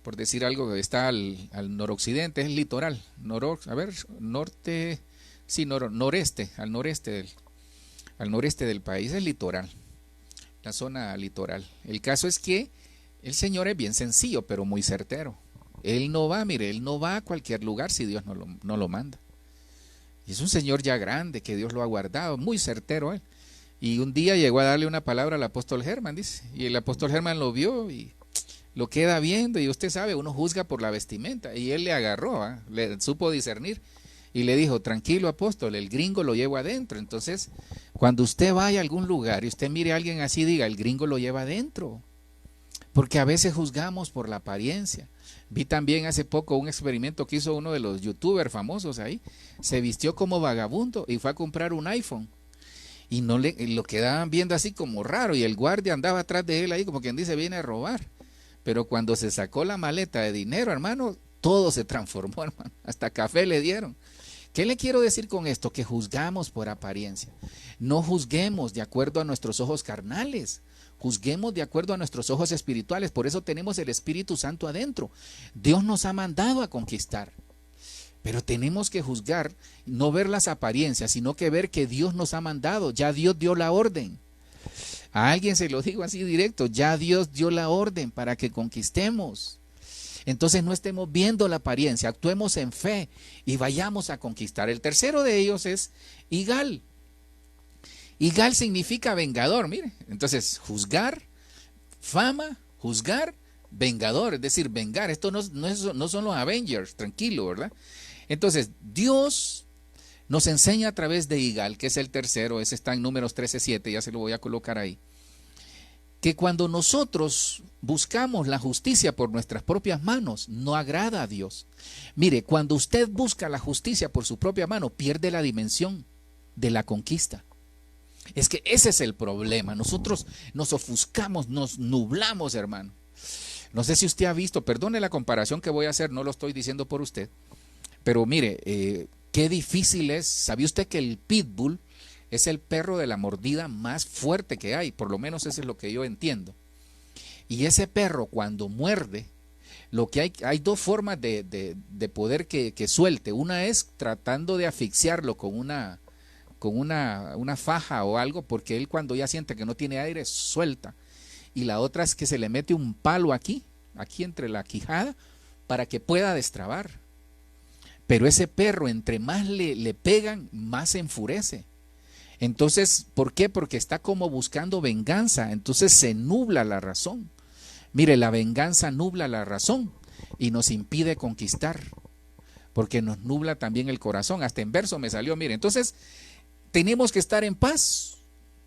por decir algo, que está al noroccidente, es litoral, norte, sí, noreste, al noreste del país, es litoral, la zona litoral. El caso es que el Señor es bien sencillo, pero muy certero. Él no va a cualquier lugar si Dios no lo manda. Y es un Señor ya grande, que Dios lo ha guardado, muy certero él. Y un día llegó a darle una palabra al apóstol Germán, dice, y el apóstol Germán lo vio y lo queda viendo, y usted sabe, uno juzga por la vestimenta, y él le agarró, le supo discernir, y le dijo, tranquilo apóstol, el gringo lo llevo adentro. Entonces, cuando usted vaya a algún lugar y usted mire a alguien así, diga, el gringo lo lleva adentro, porque a veces juzgamos por la apariencia. Vi también hace poco un experimento que hizo uno de los youtubers famosos ahí, se vistió como vagabundo y fue a comprar un iPhone. Y lo quedaban viendo así como raro, y el guardia andaba atrás de él ahí como quien dice viene a robar. Pero cuando se sacó la maleta de dinero, hermano, todo se transformó, hermano, hasta café le dieron. ¿Qué le quiero decir con esto? Que juzgamos por apariencia. No juzguemos de acuerdo a nuestros ojos carnales, juzguemos de acuerdo a nuestros ojos espirituales. Por eso tenemos el Espíritu Santo adentro. Dios nos ha mandado a conquistar. Pero tenemos que juzgar, no ver las apariencias, sino que ver que Dios nos ha mandado. Ya Dios dio la orden. A alguien se lo digo así directo, ya Dios dio la orden para que conquistemos. Entonces no estemos viendo la apariencia, actuemos en fe y vayamos a conquistar. El tercero de ellos es Igal. Igal significa vengador, mire. Entonces, juzgar, fama, juzgar, vengador, es decir, vengar. Esto no son los Avengers, tranquilo, ¿verdad? Entonces, Dios nos enseña a través de Igal, que es el tercero, ese está en Números 13:7, ya se lo voy a colocar ahí, que cuando nosotros buscamos la justicia por nuestras propias manos, no agrada a Dios. Mire, cuando usted busca la justicia por su propia mano, pierde la dimensión de la conquista. Es que ese es el problema. Nosotros nos ofuscamos, nos nublamos, hermano. No sé si usted ha visto, perdone la comparación que voy a hacer, no lo estoy diciendo por usted, pero mire, qué difícil es. ¿Sabía usted que el pitbull es el perro de la mordida más fuerte que hay? Por lo menos eso es lo que yo entiendo. Y ese perro cuando muerde, lo que hay dos formas de poder que suelte. Una es tratando de asfixiarlo con una faja o algo, porque él cuando ya siente que no tiene aire, suelta. Y la otra es que se le mete un palo aquí entre la quijada, para que pueda destrabar. Pero ese perro, entre más le pegan, más se enfurece. Entonces, ¿por qué? Porque está como buscando venganza. Entonces se nubla la razón. Mire, la venganza nubla la razón y nos impide conquistar, porque nos nubla también el corazón. Hasta en verso me salió, mire. Entonces, tenemos que estar en paz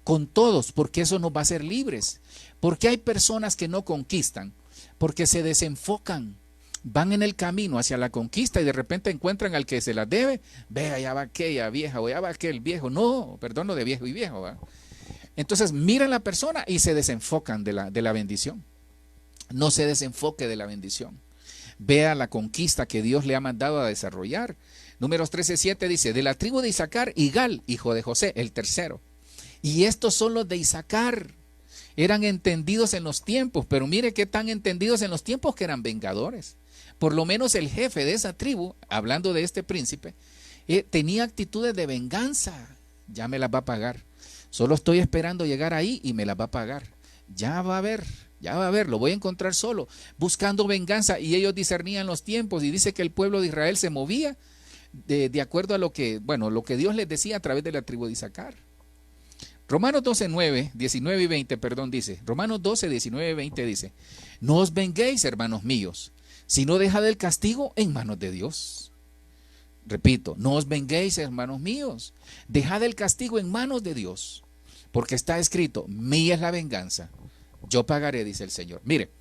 con todos, porque eso nos va a hacer libres. Porque hay personas que no conquistan, porque se desenfocan. Van en el camino hacia la conquista y de repente encuentran al que se las debe. Vea, ya va aquella vieja o ya va aquel viejo. No, perdón, lo de viejo y viejo, ¿va? Entonces miran a la persona y se desenfocan de la bendición. No se desenfoque de la bendición. Vea la conquista que Dios le ha mandado a desarrollar. Números 13:7 dice, de la tribu de Isaacar, Igal, hijo de José, el tercero. Y estos son los de Isaacar. Eran entendidos en los tiempos, pero mire qué tan entendidos en los tiempos, que eran vengadores. Por lo menos el jefe de esa tribu, hablando de este príncipe, tenía actitudes de venganza. Ya me las va a pagar. Solo estoy esperando llegar ahí y me las va a pagar. Ya va a ver, lo voy a encontrar solo, buscando venganza. Y ellos discernían los tiempos, y dice que el pueblo de Israel se movía de acuerdo a lo que Dios les decía a través de la tribu de Isaacar. Romanos 19 y 20 dice, Romanos 12, 19 y 20 dice, no os venguéis, hermanos míos, sino dejad el castigo en manos de Dios. Repito, no os venguéis, hermanos míos, dejad el castigo en manos de Dios, porque está escrito, mía es la venganza, yo pagaré, dice el Señor. Mire,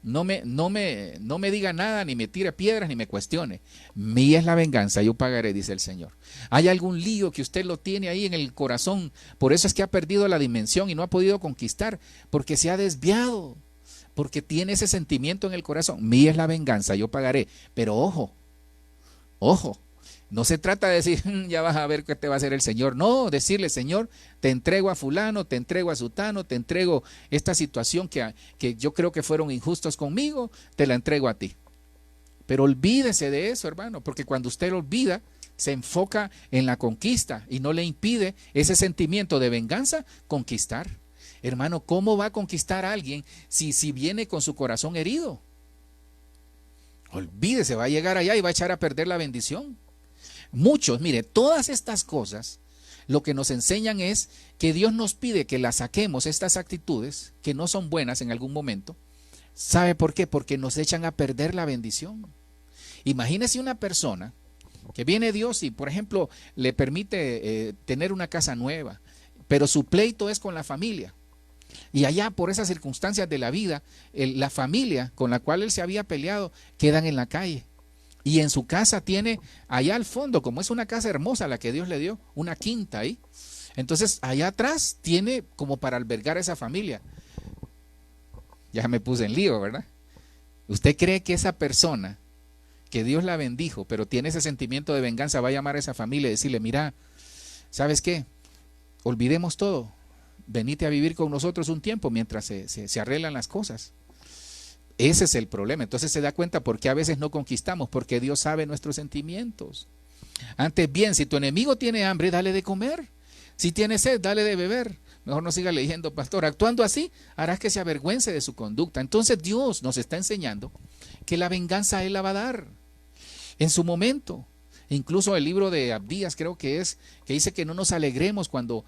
no me diga nada, ni me tire piedras, ni me cuestione. Mía es la venganza, yo pagaré, dice el Señor. ¿Hay algún lío que usted lo tiene ahí en el corazón? Por eso es que ha perdido la dimensión y no ha podido conquistar, porque se ha desviado, porque tiene ese sentimiento en el corazón. Mía es la venganza, yo pagaré. Pero ojo, No se trata de decir, ya vas a ver qué te va a hacer el Señor. No, decirle, Señor, te entrego a fulano, te entrego a sutano, te entrego esta situación que yo creo que fueron injustos conmigo, te la entrego a ti. Pero olvídese de eso, hermano, porque cuando usted lo olvida, se enfoca en la conquista y no le impide ese sentimiento de venganza conquistar. Hermano, ¿cómo va a conquistar a alguien si viene con su corazón herido? Olvídese, va a llegar allá y va a echar a perder la bendición. Muchos, mire, todas estas cosas lo que nos enseñan es que Dios nos pide que las saquemos, estas actitudes que no son buenas en algún momento. ¿Sabe por qué? Porque nos echan a perder la bendición. Imagínese una persona que viene Dios y, por ejemplo, le permite tener una casa nueva, pero su pleito es con la familia. Y allá, por esas circunstancias de la vida, la familia con la cual él se había peleado quedan en la calle. Y en su casa tiene, allá al fondo, como es una casa hermosa la que Dios le dio, una quinta ahí. Entonces, allá atrás tiene como para albergar a esa familia. Ya me puse en lío, ¿verdad? ¿Usted cree que esa persona, que Dios la bendijo, pero tiene ese sentimiento de venganza, va a llamar a esa familia y decirle, mira, ¿sabes qué? Olvidemos todo. Venite a vivir con nosotros un tiempo mientras se arreglan las cosas. Ese es el problema. Entonces se da cuenta por qué a veces no conquistamos, porque Dios sabe nuestros sentimientos. Antes bien, si tu enemigo tiene hambre, dale de comer. Si tiene sed, dale de beber. Mejor no siga leyendo, pastor. Actuando así, harás que se avergüence de su conducta. Entonces Dios nos está enseñando que la venganza Él la va a dar en su momento. Incluso el libro de Abdías creo que es, que dice que no nos alegremos cuando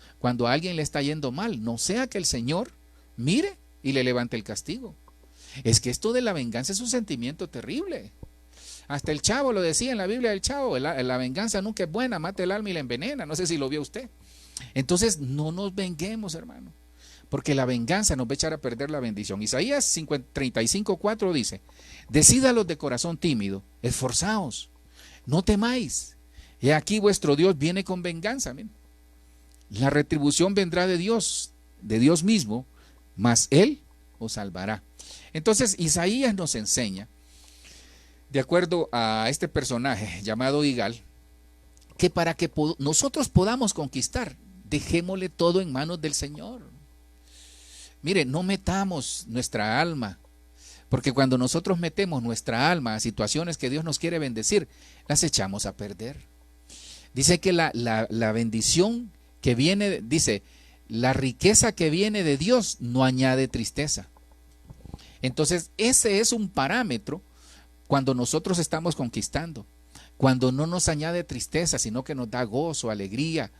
a alguien le está yendo mal. No sea que el Señor mire y le levante el castigo. Es que esto de la venganza es un sentimiento terrible. Hasta el Chavo lo decía en la Biblia del Chavo, la venganza nunca es buena, mata el alma y la envenena. No sé si lo vio usted. Entonces no nos venguemos, hermano, porque la venganza nos va a echar a perder la bendición. Isaías 35:4 dice, decídalos de corazón tímido, esforzaos, no temáis. He aquí vuestro Dios viene con venganza. Miren. La retribución vendrá de Dios mismo, mas Él os salvará. Entonces Isaías nos enseña, de acuerdo a este personaje llamado Igal, que para que nosotros podamos conquistar, dejémosle todo en manos del Señor. Mire, no metamos nuestra alma, porque cuando nosotros metemos nuestra alma a situaciones que Dios nos quiere bendecir, las echamos a perder. Dice que la bendición que viene, dice, la riqueza que viene de Dios no añade tristeza. Entonces, ese es un parámetro cuando nosotros estamos conquistando. Cuando no nos añade tristeza, sino que nos da gozo, alegría,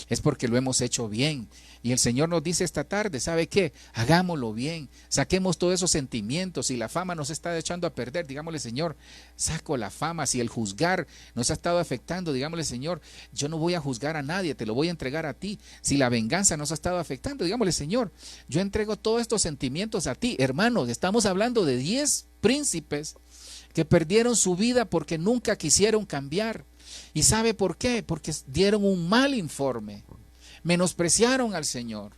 es porque lo hemos hecho bien. Y el Señor nos dice esta tarde, ¿sabe qué? Hagámoslo bien, saquemos todos esos sentimientos. Si la fama nos está echando a perder, digámosle, Señor, saco la fama. Si el juzgar nos ha estado afectando, digámosle, Señor, yo no voy a juzgar a nadie, te lo voy a entregar a ti. Si la venganza nos ha estado afectando, digámosle, Señor, yo entrego todos estos sentimientos a ti. Hermanos, estamos hablando de 10 príncipes que perdieron su vida porque nunca quisieron cambiar. ¿Y sabe por qué? Porque dieron un mal informe, menospreciaron al Señor.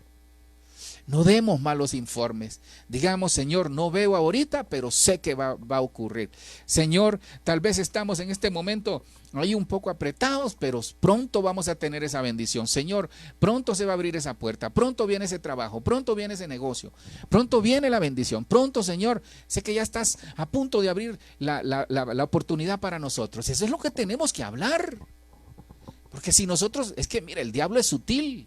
No demos malos informes. Digamos, Señor, no veo ahorita, pero sé que va a ocurrir. Señor, tal vez estamos en este momento ahí un poco apretados, pero pronto vamos a tener esa bendición. Señor, pronto se va a abrir esa puerta, pronto viene ese trabajo, pronto viene ese negocio, pronto viene la bendición, pronto, Señor, sé que ya estás a punto de abrir la oportunidad para nosotros. Eso es lo que tenemos que hablar. Porque si nosotros, es que mira, el diablo es sutil.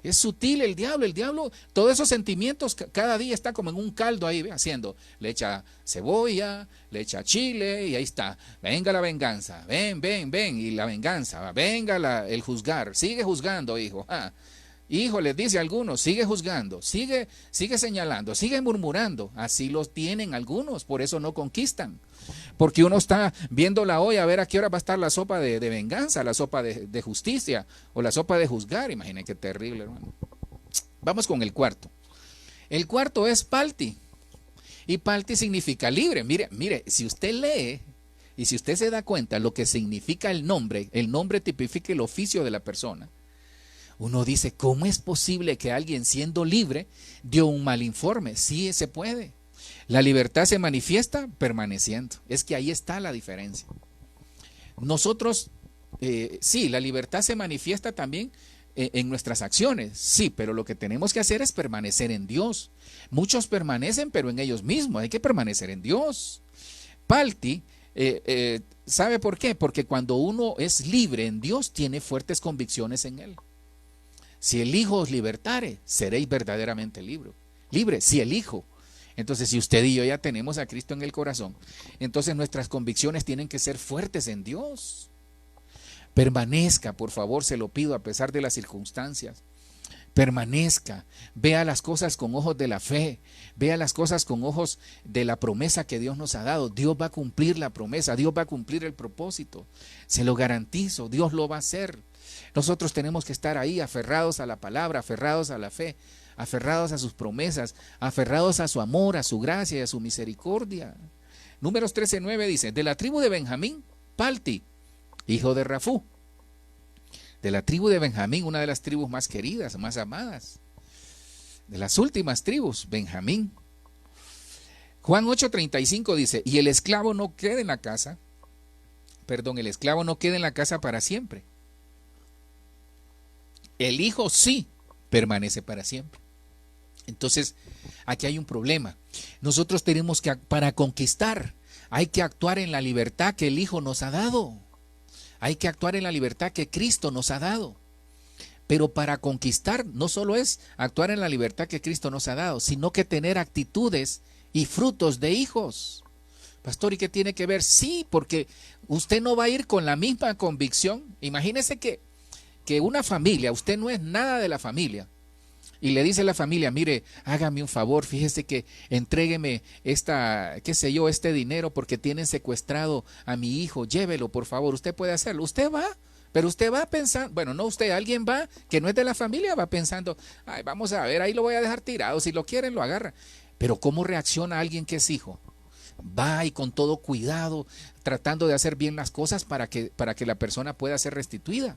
Es sutil el diablo, todos esos sentimientos cada día está como en un caldo ahí, haciendo, le echa cebolla, le echa chile y ahí está, venga la venganza, ven, y la venganza, venga el juzgar, sigue juzgando, hijo, hijo, les dice a algunos, sigue juzgando, sigue señalando, sigue murmurando, así los tienen algunos, por eso no conquistan. Porque uno está viendo la olla a ver a qué hora va a estar la sopa de venganza, la sopa de justicia o la sopa de juzgar. Imaginen qué terrible, hermano. Vamos con el cuarto. El cuarto es Palti. Y Palti significa libre. Mire, si usted lee y si usted se da cuenta lo que significa el nombre tipifica el oficio de la persona. Uno dice, ¿cómo es posible que alguien siendo libre dio un mal informe? Sí, se puede. La libertad se manifiesta permaneciendo. Es que ahí está la diferencia. Nosotros, sí, la libertad se manifiesta también en nuestras acciones, sí, pero lo que tenemos que hacer es permanecer en Dios. Muchos permanecen, pero en ellos mismos, hay que permanecer en Dios. Palti, ¿sabe por qué? Porque cuando uno es libre en Dios, tiene fuertes convicciones en Él. Si el Hijo os libertare, seréis verdaderamente libre, si el Hijo. Entonces, si usted y yo ya tenemos a Cristo en el corazón, entonces nuestras convicciones tienen que ser fuertes en Dios. Permanezca, por favor, se lo pido, a pesar de las circunstancias. Permanezca, vea las cosas con ojos de la fe, vea las cosas con ojos de la promesa que Dios nos ha dado. Dios va a cumplir la promesa, Dios va a cumplir el propósito, se lo garantizo, Dios lo va a hacer. Nosotros tenemos que estar ahí aferrados a la palabra, aferrados a la fe, aferrados a sus promesas, aferrados a su amor, a su gracia y a su misericordia. Números 13:9 dice: de la tribu de Benjamín, Palti, hijo de Rafú. De la tribu de Benjamín, una de las tribus más queridas, más amadas, de las últimas tribus, Benjamín. Juan 8:35 dice: y el esclavo no queda en la casa, el esclavo no queda en la casa para siempre. El hijo sí permanece para siempre. Entonces, aquí hay un problema. Nosotros tenemos que, para conquistar, hay que actuar en la libertad que el Hijo nos ha dado. Hay que actuar en la libertad que Cristo nos ha dado. Pero para conquistar no solo es actuar en la libertad que Cristo nos ha dado, sino que tener actitudes y frutos de hijos. Pastor, ¿y qué tiene que ver? Sí, porque usted no va a ir con la misma convicción. Imagínese que una familia, usted no es nada de la familia, y le dice a la familia: mire, hágame un favor, fíjese que entrégueme este dinero porque tienen secuestrado a mi hijo, llévelo por favor. Usted puede hacerlo, usted va, pero usted va pensando, bueno, no usted, alguien va que no es de la familia, va pensando: ay, vamos a ver, ahí lo voy a dejar tirado, si lo quieren lo agarran. Pero ¿cómo reacciona alguien que es hijo? Va y con todo cuidado, tratando de hacer bien las cosas para que la persona pueda ser restituida.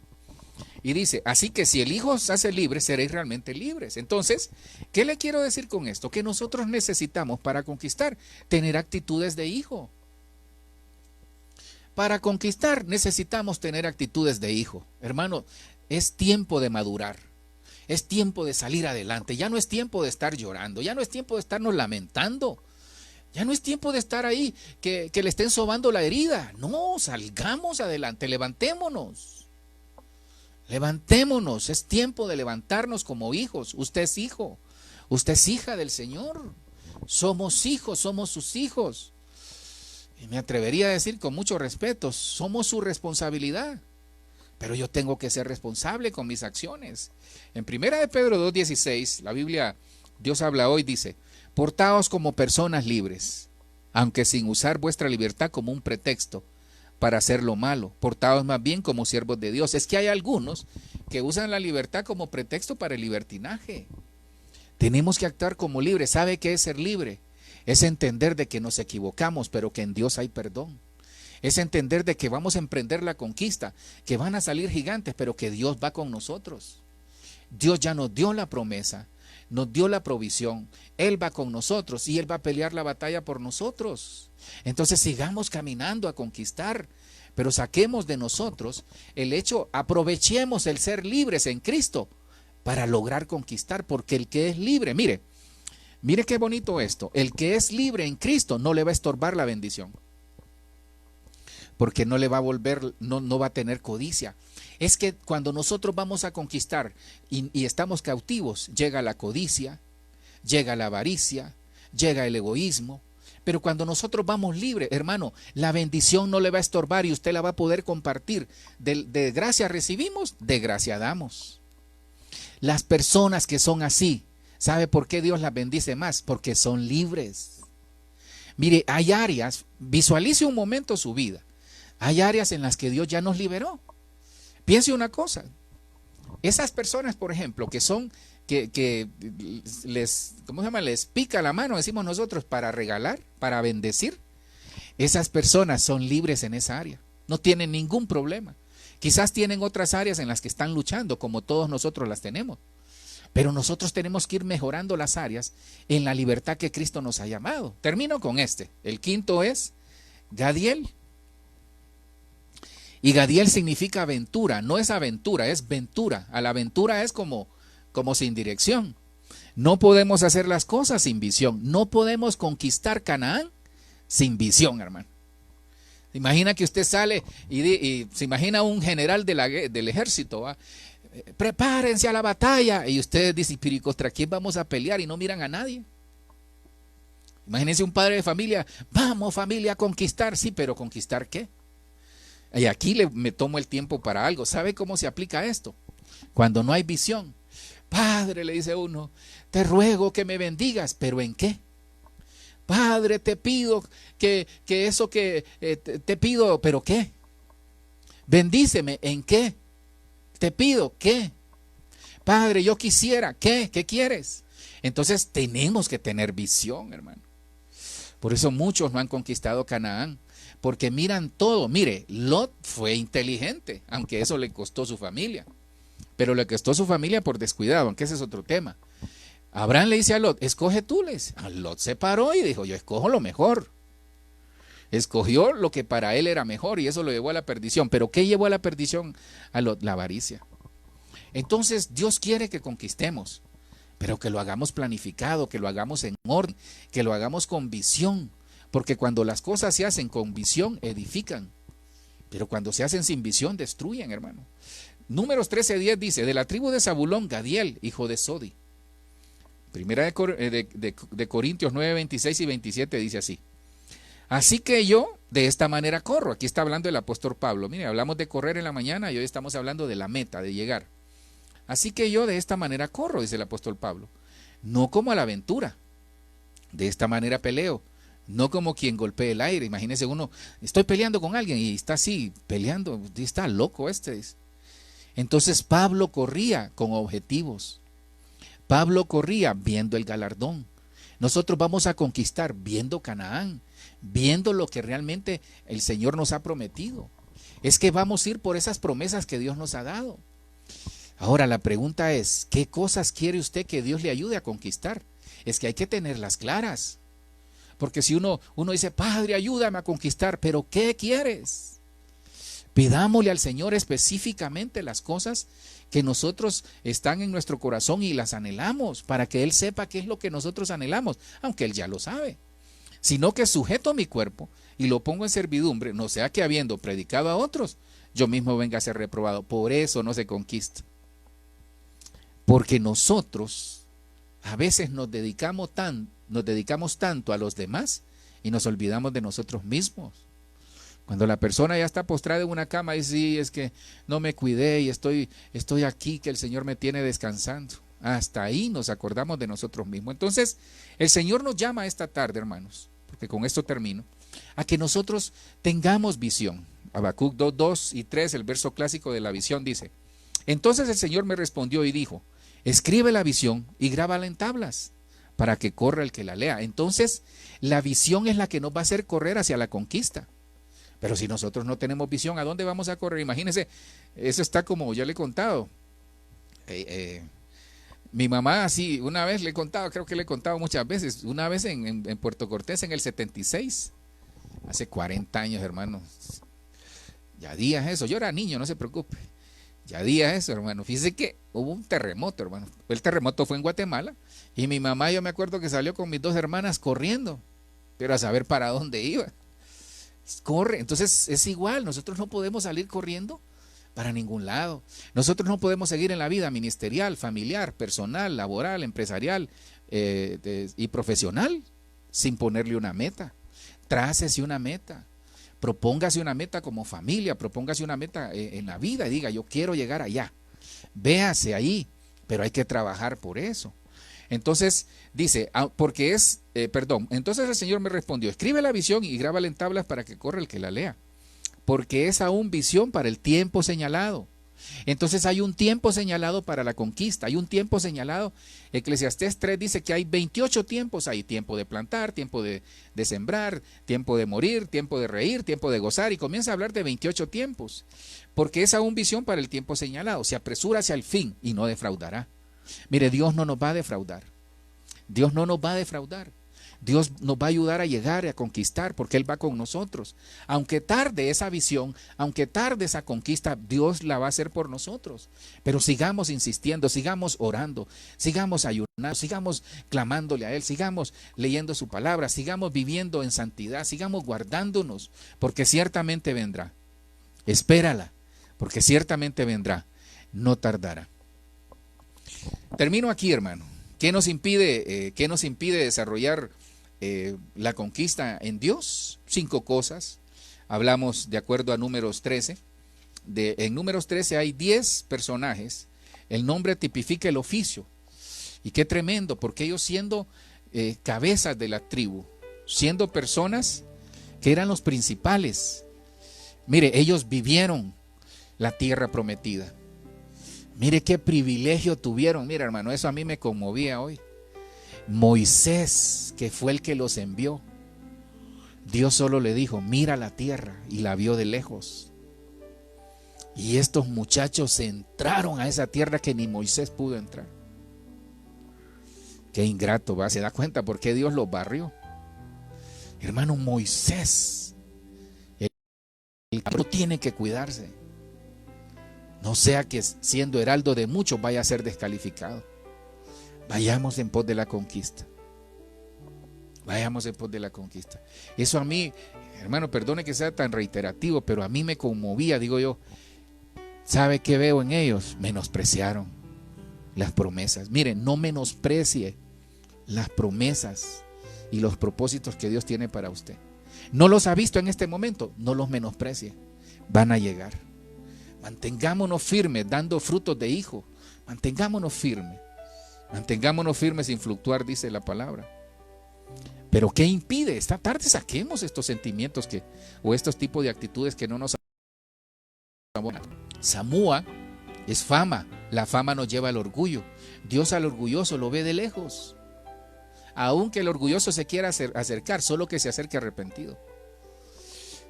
Y dice: así que si el Hijo os hace libres, seréis realmente libres. Entonces, ¿qué le quiero decir con esto? Que nosotros necesitamos, para conquistar, tener actitudes de hijo. Para conquistar necesitamos tener actitudes de hijo. Hermano, es tiempo de madurar. Es tiempo de salir adelante. Ya no es tiempo de estar llorando. Ya no es tiempo de estarnos lamentando. Ya no es tiempo de estar ahí que le estén sobando la herida. No, salgamos adelante, levantémonos. Levantémonos, es tiempo de levantarnos como hijos. Usted es hijo, usted es hija del Señor. Somos hijos, somos sus hijos. Y me atrevería a decir con mucho respeto, somos su responsabilidad. Pero yo tengo que ser responsable con mis acciones. En 1 de Pedro 2:16, la Biblia, Dios habla hoy, dice: portaos como personas libres, aunque sin usar vuestra libertad como un pretexto para hacer lo malo, portaos más bien como siervos de Dios. Es que hay algunos que usan la libertad como pretexto para el libertinaje. Tenemos que actuar como libres. ¿Sabe qué es ser libre? Es entender de que nos equivocamos, pero que en Dios hay perdón. Es entender de que vamos a emprender la conquista, que van a salir gigantes, pero que Dios va con nosotros. Dios ya nos dio la promesa, nos dio la provisión. Él va con nosotros y Él va a pelear la batalla por nosotros. Entonces sigamos caminando a conquistar, pero saquemos de nosotros el hecho, aprovechemos el ser libres en Cristo para lograr conquistar, porque el que es libre, mire qué bonito esto, el que es libre en Cristo no le va a estorbar la bendición, porque no le va a volver, no va a tener codicia. Es que cuando nosotros vamos a conquistar y estamos cautivos, llega la codicia, llega la avaricia, llega el egoísmo. Pero cuando nosotros vamos libres, hermano, la bendición no le va a estorbar y usted la va a poder compartir. De gracia recibimos, de gracia damos. Las personas que son así, ¿sabe por qué Dios las bendice más? Porque son libres. Mire, hay áreas, visualice un momento su vida. Hay áreas en las que Dios ya nos liberó. Piense una cosa, esas personas, por ejemplo, que son, que les, ¿cómo se llama? Les pica la mano, decimos nosotros, para regalar, para bendecir. Esas personas son libres en esa área, no tienen ningún problema. Quizás tienen otras áreas en las que están luchando, como todos nosotros las tenemos. Pero nosotros tenemos que ir mejorando las áreas en la libertad que Cristo nos ha llamado. Termino con este. El quinto es Gadiel. Y Gadiel significa aventura, no es aventura, es ventura. A la aventura es como sin dirección. No podemos hacer las cosas sin visión. No podemos conquistar Canaán sin visión, hermano. Imagina que usted sale y se imagina un general del ejército, ¿va? Prepárense a la batalla. Y ustedes dicen, pero ¿contra quién vamos a pelear? Y no miran a nadie. Imagínense un padre de familia, vamos familia a conquistar. Sí, pero ¿conquistar qué? Y aquí me tomo el tiempo para algo. ¿Sabe cómo se aplica esto? Cuando no hay visión. Padre, le dice uno, te ruego que me bendigas, ¿pero en qué? Padre, te pido que eso que te pido, ¿pero qué? Bendíceme, ¿en qué? Te pido, ¿qué? Padre, yo quisiera, ¿qué? ¿Qué quieres? Entonces tenemos que tener visión, hermano. Por eso muchos no han conquistado Canaán, porque miran todo. Mire, Lot fue inteligente, aunque eso le costó su familia. Pero le costó su familia por descuidado, aunque ese es otro tema. Abraham le dice a Lot, escoge tú. A Lot se paró y dijo, yo escojo lo mejor. Escogió lo que para él era mejor y eso lo llevó a la perdición. ¿Pero qué llevó a la perdición a Lot? La avaricia. Entonces Dios quiere que conquistemos, pero que lo hagamos planificado, que lo hagamos en orden, que lo hagamos con visión. Porque cuando las cosas se hacen con visión, edifican. Pero cuando se hacen sin visión, destruyen, hermano. Números 13:10 dice, de la tribu de Zabulón, Gadiel, hijo de Sodi. Primera de Corintios 9:26 y 27 dice así. Así que yo de esta manera corro. Aquí está hablando el apóstol Pablo. Mire, hablamos de correr en la mañana y hoy estamos hablando de la meta, de llegar. Así que yo de esta manera corro, dice el apóstol Pablo. No como a la aventura. De esta manera peleo. No como quien golpea el aire. Imagínese uno, estoy peleando con alguien y está así, peleando. Está loco este. Entonces Pablo corría con objetivos. Pablo corría viendo el galardón. Nosotros vamos a conquistar viendo Canaán, viendo lo que realmente el Señor nos ha prometido. Es que vamos a ir por esas promesas que Dios nos ha dado. Ahora la pregunta es, ¿qué cosas quiere usted que Dios le ayude a conquistar? Es que hay que tenerlas claras. Porque si uno dice, Padre, ayúdame a conquistar, ¿pero qué quieres? Pidámosle al Señor específicamente las cosas que nosotros están en nuestro corazón y las anhelamos, para que Él sepa qué es lo que nosotros anhelamos, aunque Él ya lo sabe. Sino que sujeto mi cuerpo y lo pongo en servidumbre, no sea que habiendo predicado a otros, yo mismo venga a ser reprobado. Por eso no se conquista. Porque nosotros a veces nos dedicamos tanto a los demás y nos olvidamos de nosotros mismos. Cuando la persona ya está postrada en una cama y dice, sí, es que no me cuidé y estoy aquí, que el Señor me tiene descansando. Hasta ahí nos acordamos de nosotros mismos. Entonces, el Señor nos llama esta tarde, hermanos, porque con esto termino, a que nosotros tengamos visión. Habacuc 2 y 3, el verso clásico de la visión dice, entonces el Señor me respondió y dijo, escribe la visión y grábala en tablas, para que corra el que la lea. Entonces, la visión es la que nos va a hacer correr hacia la conquista. Pero si nosotros no tenemos visión, ¿a dónde vamos a correr? Imagínense, eso está como ya le he contado. Mi mamá, así, una vez le he contado, creo que le he contado muchas veces, una vez en Puerto Cortés en el 76, hace 40 años, hermano. Ya días eso, yo era niño, no se preocupe. Ya días eso, hermano. Fíjese que hubo un terremoto, hermano. El terremoto fue en Guatemala y mi mamá, yo me acuerdo que salió con mis dos hermanas corriendo, pero a saber para dónde iba. Corre, entonces es igual, nosotros no podemos salir corriendo para ningún lado. Nosotros no podemos seguir en la vida ministerial, familiar, personal, laboral, empresarial y profesional sin ponerle una meta. Trácese una meta, propóngase una meta como familia, propóngase una meta en la vida y diga, yo quiero llegar allá. Véase ahí, pero hay que trabajar por eso. Entonces dice, entonces el Señor me respondió, escribe la visión y grábala en tablas para que corra el que la lea, porque es aún visión para el tiempo señalado. Entonces hay un tiempo señalado para la conquista, hay un tiempo señalado. Eclesiastés 3 dice que hay 28 tiempos, hay tiempo de plantar, tiempo de sembrar, tiempo de morir, tiempo de reír, tiempo de gozar, y comienza a hablar de 28 tiempos, porque es aún visión para el tiempo señalado. Se apresura hacia el fin y no defraudará. Mire, Dios no nos va a defraudar. Dios no nos va a defraudar. Dios nos va a ayudar a llegar y a conquistar porque Él va con nosotros. Aunque tarde esa visión, aunque tarde esa conquista, Dios la va a hacer por nosotros. Pero sigamos insistiendo, sigamos orando, sigamos ayunando, sigamos clamándole a Él, sigamos leyendo su palabra, sigamos viviendo en santidad, sigamos guardándonos, porque ciertamente vendrá. Espérala, porque ciertamente vendrá, no tardará. Termino aquí, hermano. ¿Qué nos impide desarrollar la conquista en Dios? 5 cosas. Hablamos de acuerdo a Números 13. En Números 13 hay 10 personajes. El nombre tipifica el oficio. Y qué tremendo, porque ellos siendo cabezas de la tribu, siendo personas que eran los principales. Mire, ellos vivieron la tierra prometida. Mire qué privilegio tuvieron. Mira, hermano, eso a mí me conmovía hoy. Moisés, que fue el que los envió, Dios solo le dijo, mira la tierra, y la vio de lejos. Y estos muchachos entraron a esa tierra que ni Moisés pudo entrar. Qué ingrato, ¿va? ¿Se da cuenta por qué Dios los barrió? Hermano, Moisés, el pueblo tiene que cuidarse. No sea que siendo heraldo de muchos vaya a ser descalificado. Vayamos en pos de la conquista. Vayamos en pos de la conquista. Eso a mí, hermano, perdone que sea tan reiterativo, pero a mí me conmovía, digo yo. ¿Sabe qué veo en ellos? Menospreciaron las promesas. Miren, no menosprecie las promesas y los propósitos que Dios tiene para usted. No los ha visto en este momento, no los menosprecie. Van a llegar. Mantengámonos firmes, dando frutos de hijo. Mantengámonos firmes sin fluctuar, dice la palabra. Pero ¿qué impide? Esta tarde saquemos estos sentimientos o estos tipos de actitudes que no nos abonan. Samúa es fama. La fama nos lleva al orgullo. Dios al orgulloso lo ve de lejos. Aunque el orgulloso se quiera acercar, solo que se acerque arrepentido.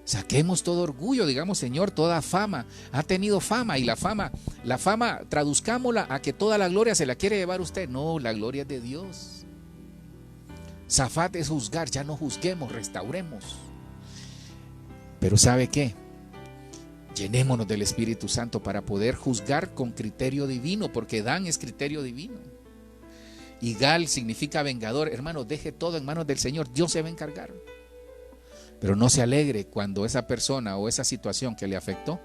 Saquemos todo orgullo, digamos, Señor, toda fama. Ha tenido fama, y la fama, traduzcámosla a que toda la gloria se la quiere llevar usted. No, la gloria es de Dios. Zafat es juzgar, ya no juzguemos, restauremos. Pero ¿sabe qué? Llenémonos del Espíritu Santo para poder juzgar con criterio divino, porque Dan es criterio divino. Y Gal significa vengador. Hermano, deje todo en manos del Señor, Dios se va a encargar. Pero no se alegre cuando esa persona o esa situación que le afectó,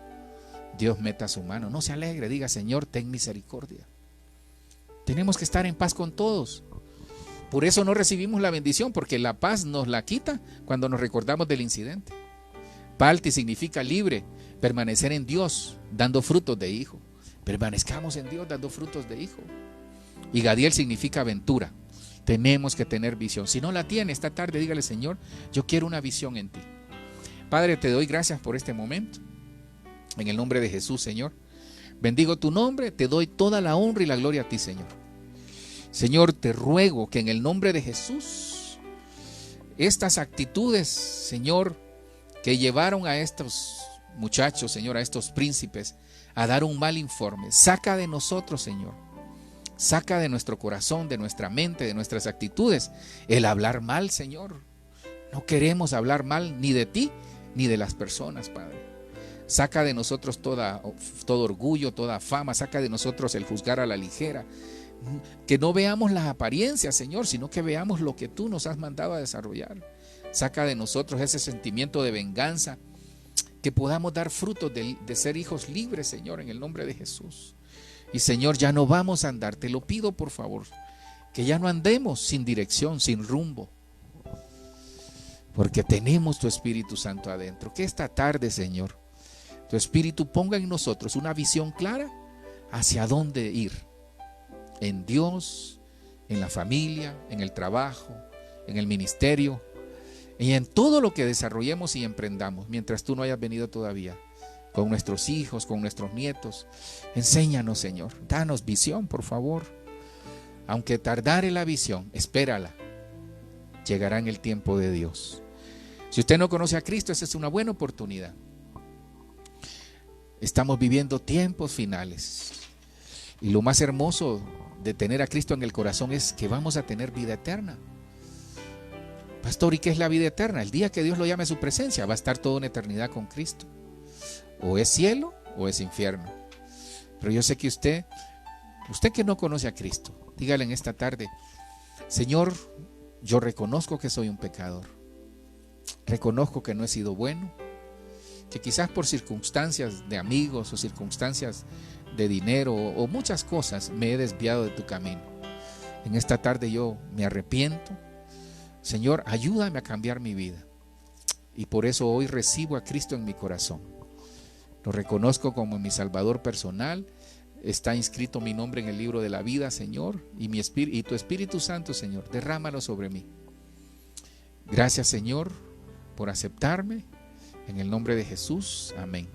Dios meta su mano. No se alegre, diga, Señor, ten misericordia. Tenemos que estar en paz con todos. Por eso no recibimos la bendición, porque la paz nos la quita cuando nos recordamos del incidente. Palti significa libre, permanecer en Dios, dando frutos de hijo. Permanezcamos en Dios dando frutos de hijo. Y Gadiel significa aventura. Tenemos que tener visión. Si no la tiene esta tarde, dígale, Señor, yo quiero una visión en ti. Padre, te doy gracias por este momento. En el nombre de Jesús, Señor. Bendigo tu nombre, te doy toda la honra y la gloria a ti, Señor. Señor, te ruego que en el nombre de Jesús, estas actitudes, Señor, que llevaron a estos muchachos, Señor, a estos príncipes, a dar un mal informe, saca de nosotros, Señor. Saca de nuestro corazón, de nuestra mente, de nuestras actitudes, el hablar mal, Señor. No queremos hablar mal ni de ti, ni de las personas, Padre. Saca de nosotros todo orgullo, toda fama. Saca de nosotros el juzgar a la ligera. Que no veamos las apariencias, Señor, sino que veamos lo que tú nos has mandado a desarrollar. Saca de nosotros ese sentimiento de venganza. Que podamos dar frutos de ser hijos libres, Señor, en el nombre de Jesús. Y Señor, ya no vamos a andar, te lo pido por favor, que ya no andemos sin dirección, sin rumbo, porque tenemos tu Espíritu Santo adentro. Que esta tarde, Señor, tu Espíritu ponga en nosotros una visión clara hacia dónde ir, en Dios, en la familia, en el trabajo, en el ministerio y en todo lo que desarrollemos y emprendamos mientras tú no hayas venido todavía. Con nuestros hijos, con nuestros nietos. Enséñanos, Señor. Danos visión, por favor. Aunque tardare la visión, espérala. Llegará en el tiempo de Dios. Si usted no conoce a Cristo, esa es una buena oportunidad. Estamos viviendo tiempos finales. Y lo más hermoso de tener a Cristo en el corazón es que vamos a tener vida eterna. Pastor, ¿y qué es la vida eterna? El día que Dios lo llame a su presencia, va a estar toda una eternidad con Cristo. O es cielo o es infierno. Pero yo sé que usted que no conoce a Cristo, dígale en esta tarde: Señor, yo reconozco que soy un pecador. Reconozco que no he sido bueno, que quizás por circunstancias de amigos o circunstancias de dinero o muchas cosas me he desviado de tu camino. En esta tarde yo me arrepiento. Señor, ayúdame a cambiar mi vida. Y por eso hoy recibo a Cristo en mi corazón. Lo reconozco como mi Salvador personal. Está inscrito mi nombre en el libro de la vida, Señor. Y tu Espíritu Santo, Señor, derrámalo sobre mí. Gracias, Señor, por aceptarme. En el nombre de Jesús, amén.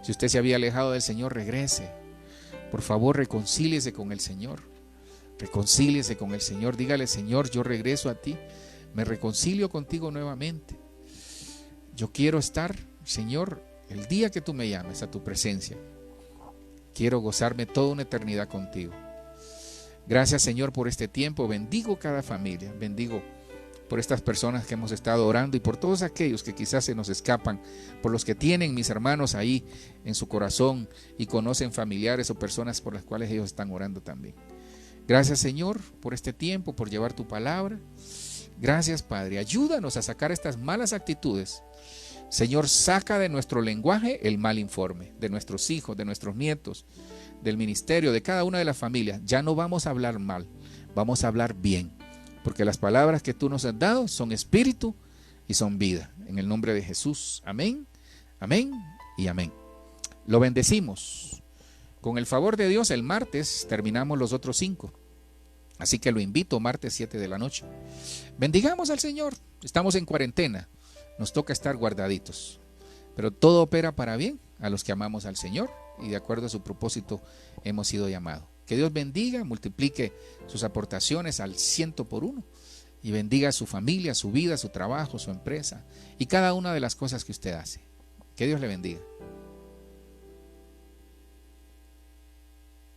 Si usted se había alejado del Señor, regrese. Por favor, reconcíliese con el Señor. Reconcíliese con el Señor. Dígale: Señor, yo regreso a ti. Me reconcilio contigo nuevamente. Yo quiero estar, Señor, el día que tú me llames a tu presencia. Quiero gozarme toda una eternidad contigo. Gracias, Señor, por este tiempo. Bendigo cada familia. Bendigo por estas personas que hemos estado orando y por todos aquellos que quizás se nos escapan, por los que tienen mis hermanos ahí en su corazón y conocen familiares o personas por las cuales ellos están orando también. Gracias, Señor, por este tiempo, por llevar tu palabra. Gracias, Padre. Ayúdanos a sacar estas malas actitudes. Señor, saca de nuestro lenguaje el mal informe, de nuestros hijos, de nuestros nietos, del ministerio, de cada una de las familias. Ya no vamos a hablar mal, vamos a hablar bien, porque las palabras que tú nos has dado son espíritu y son vida. En el nombre de Jesús. Amén, amén y amén. Lo bendecimos. Con el favor de Dios, el martes terminamos los otros 5. Así que lo invito, martes 7 de la noche. Bendigamos al Señor. Estamos en cuarentena. Nos toca estar guardaditos. Pero todo opera para bien a los que amamos al Señor y de acuerdo a su propósito hemos sido llamados. Que Dios bendiga, multiplique sus aportaciones al 100 por 1 y bendiga a su familia, su vida, su trabajo, su empresa y cada una de las cosas que usted hace. Que Dios le bendiga.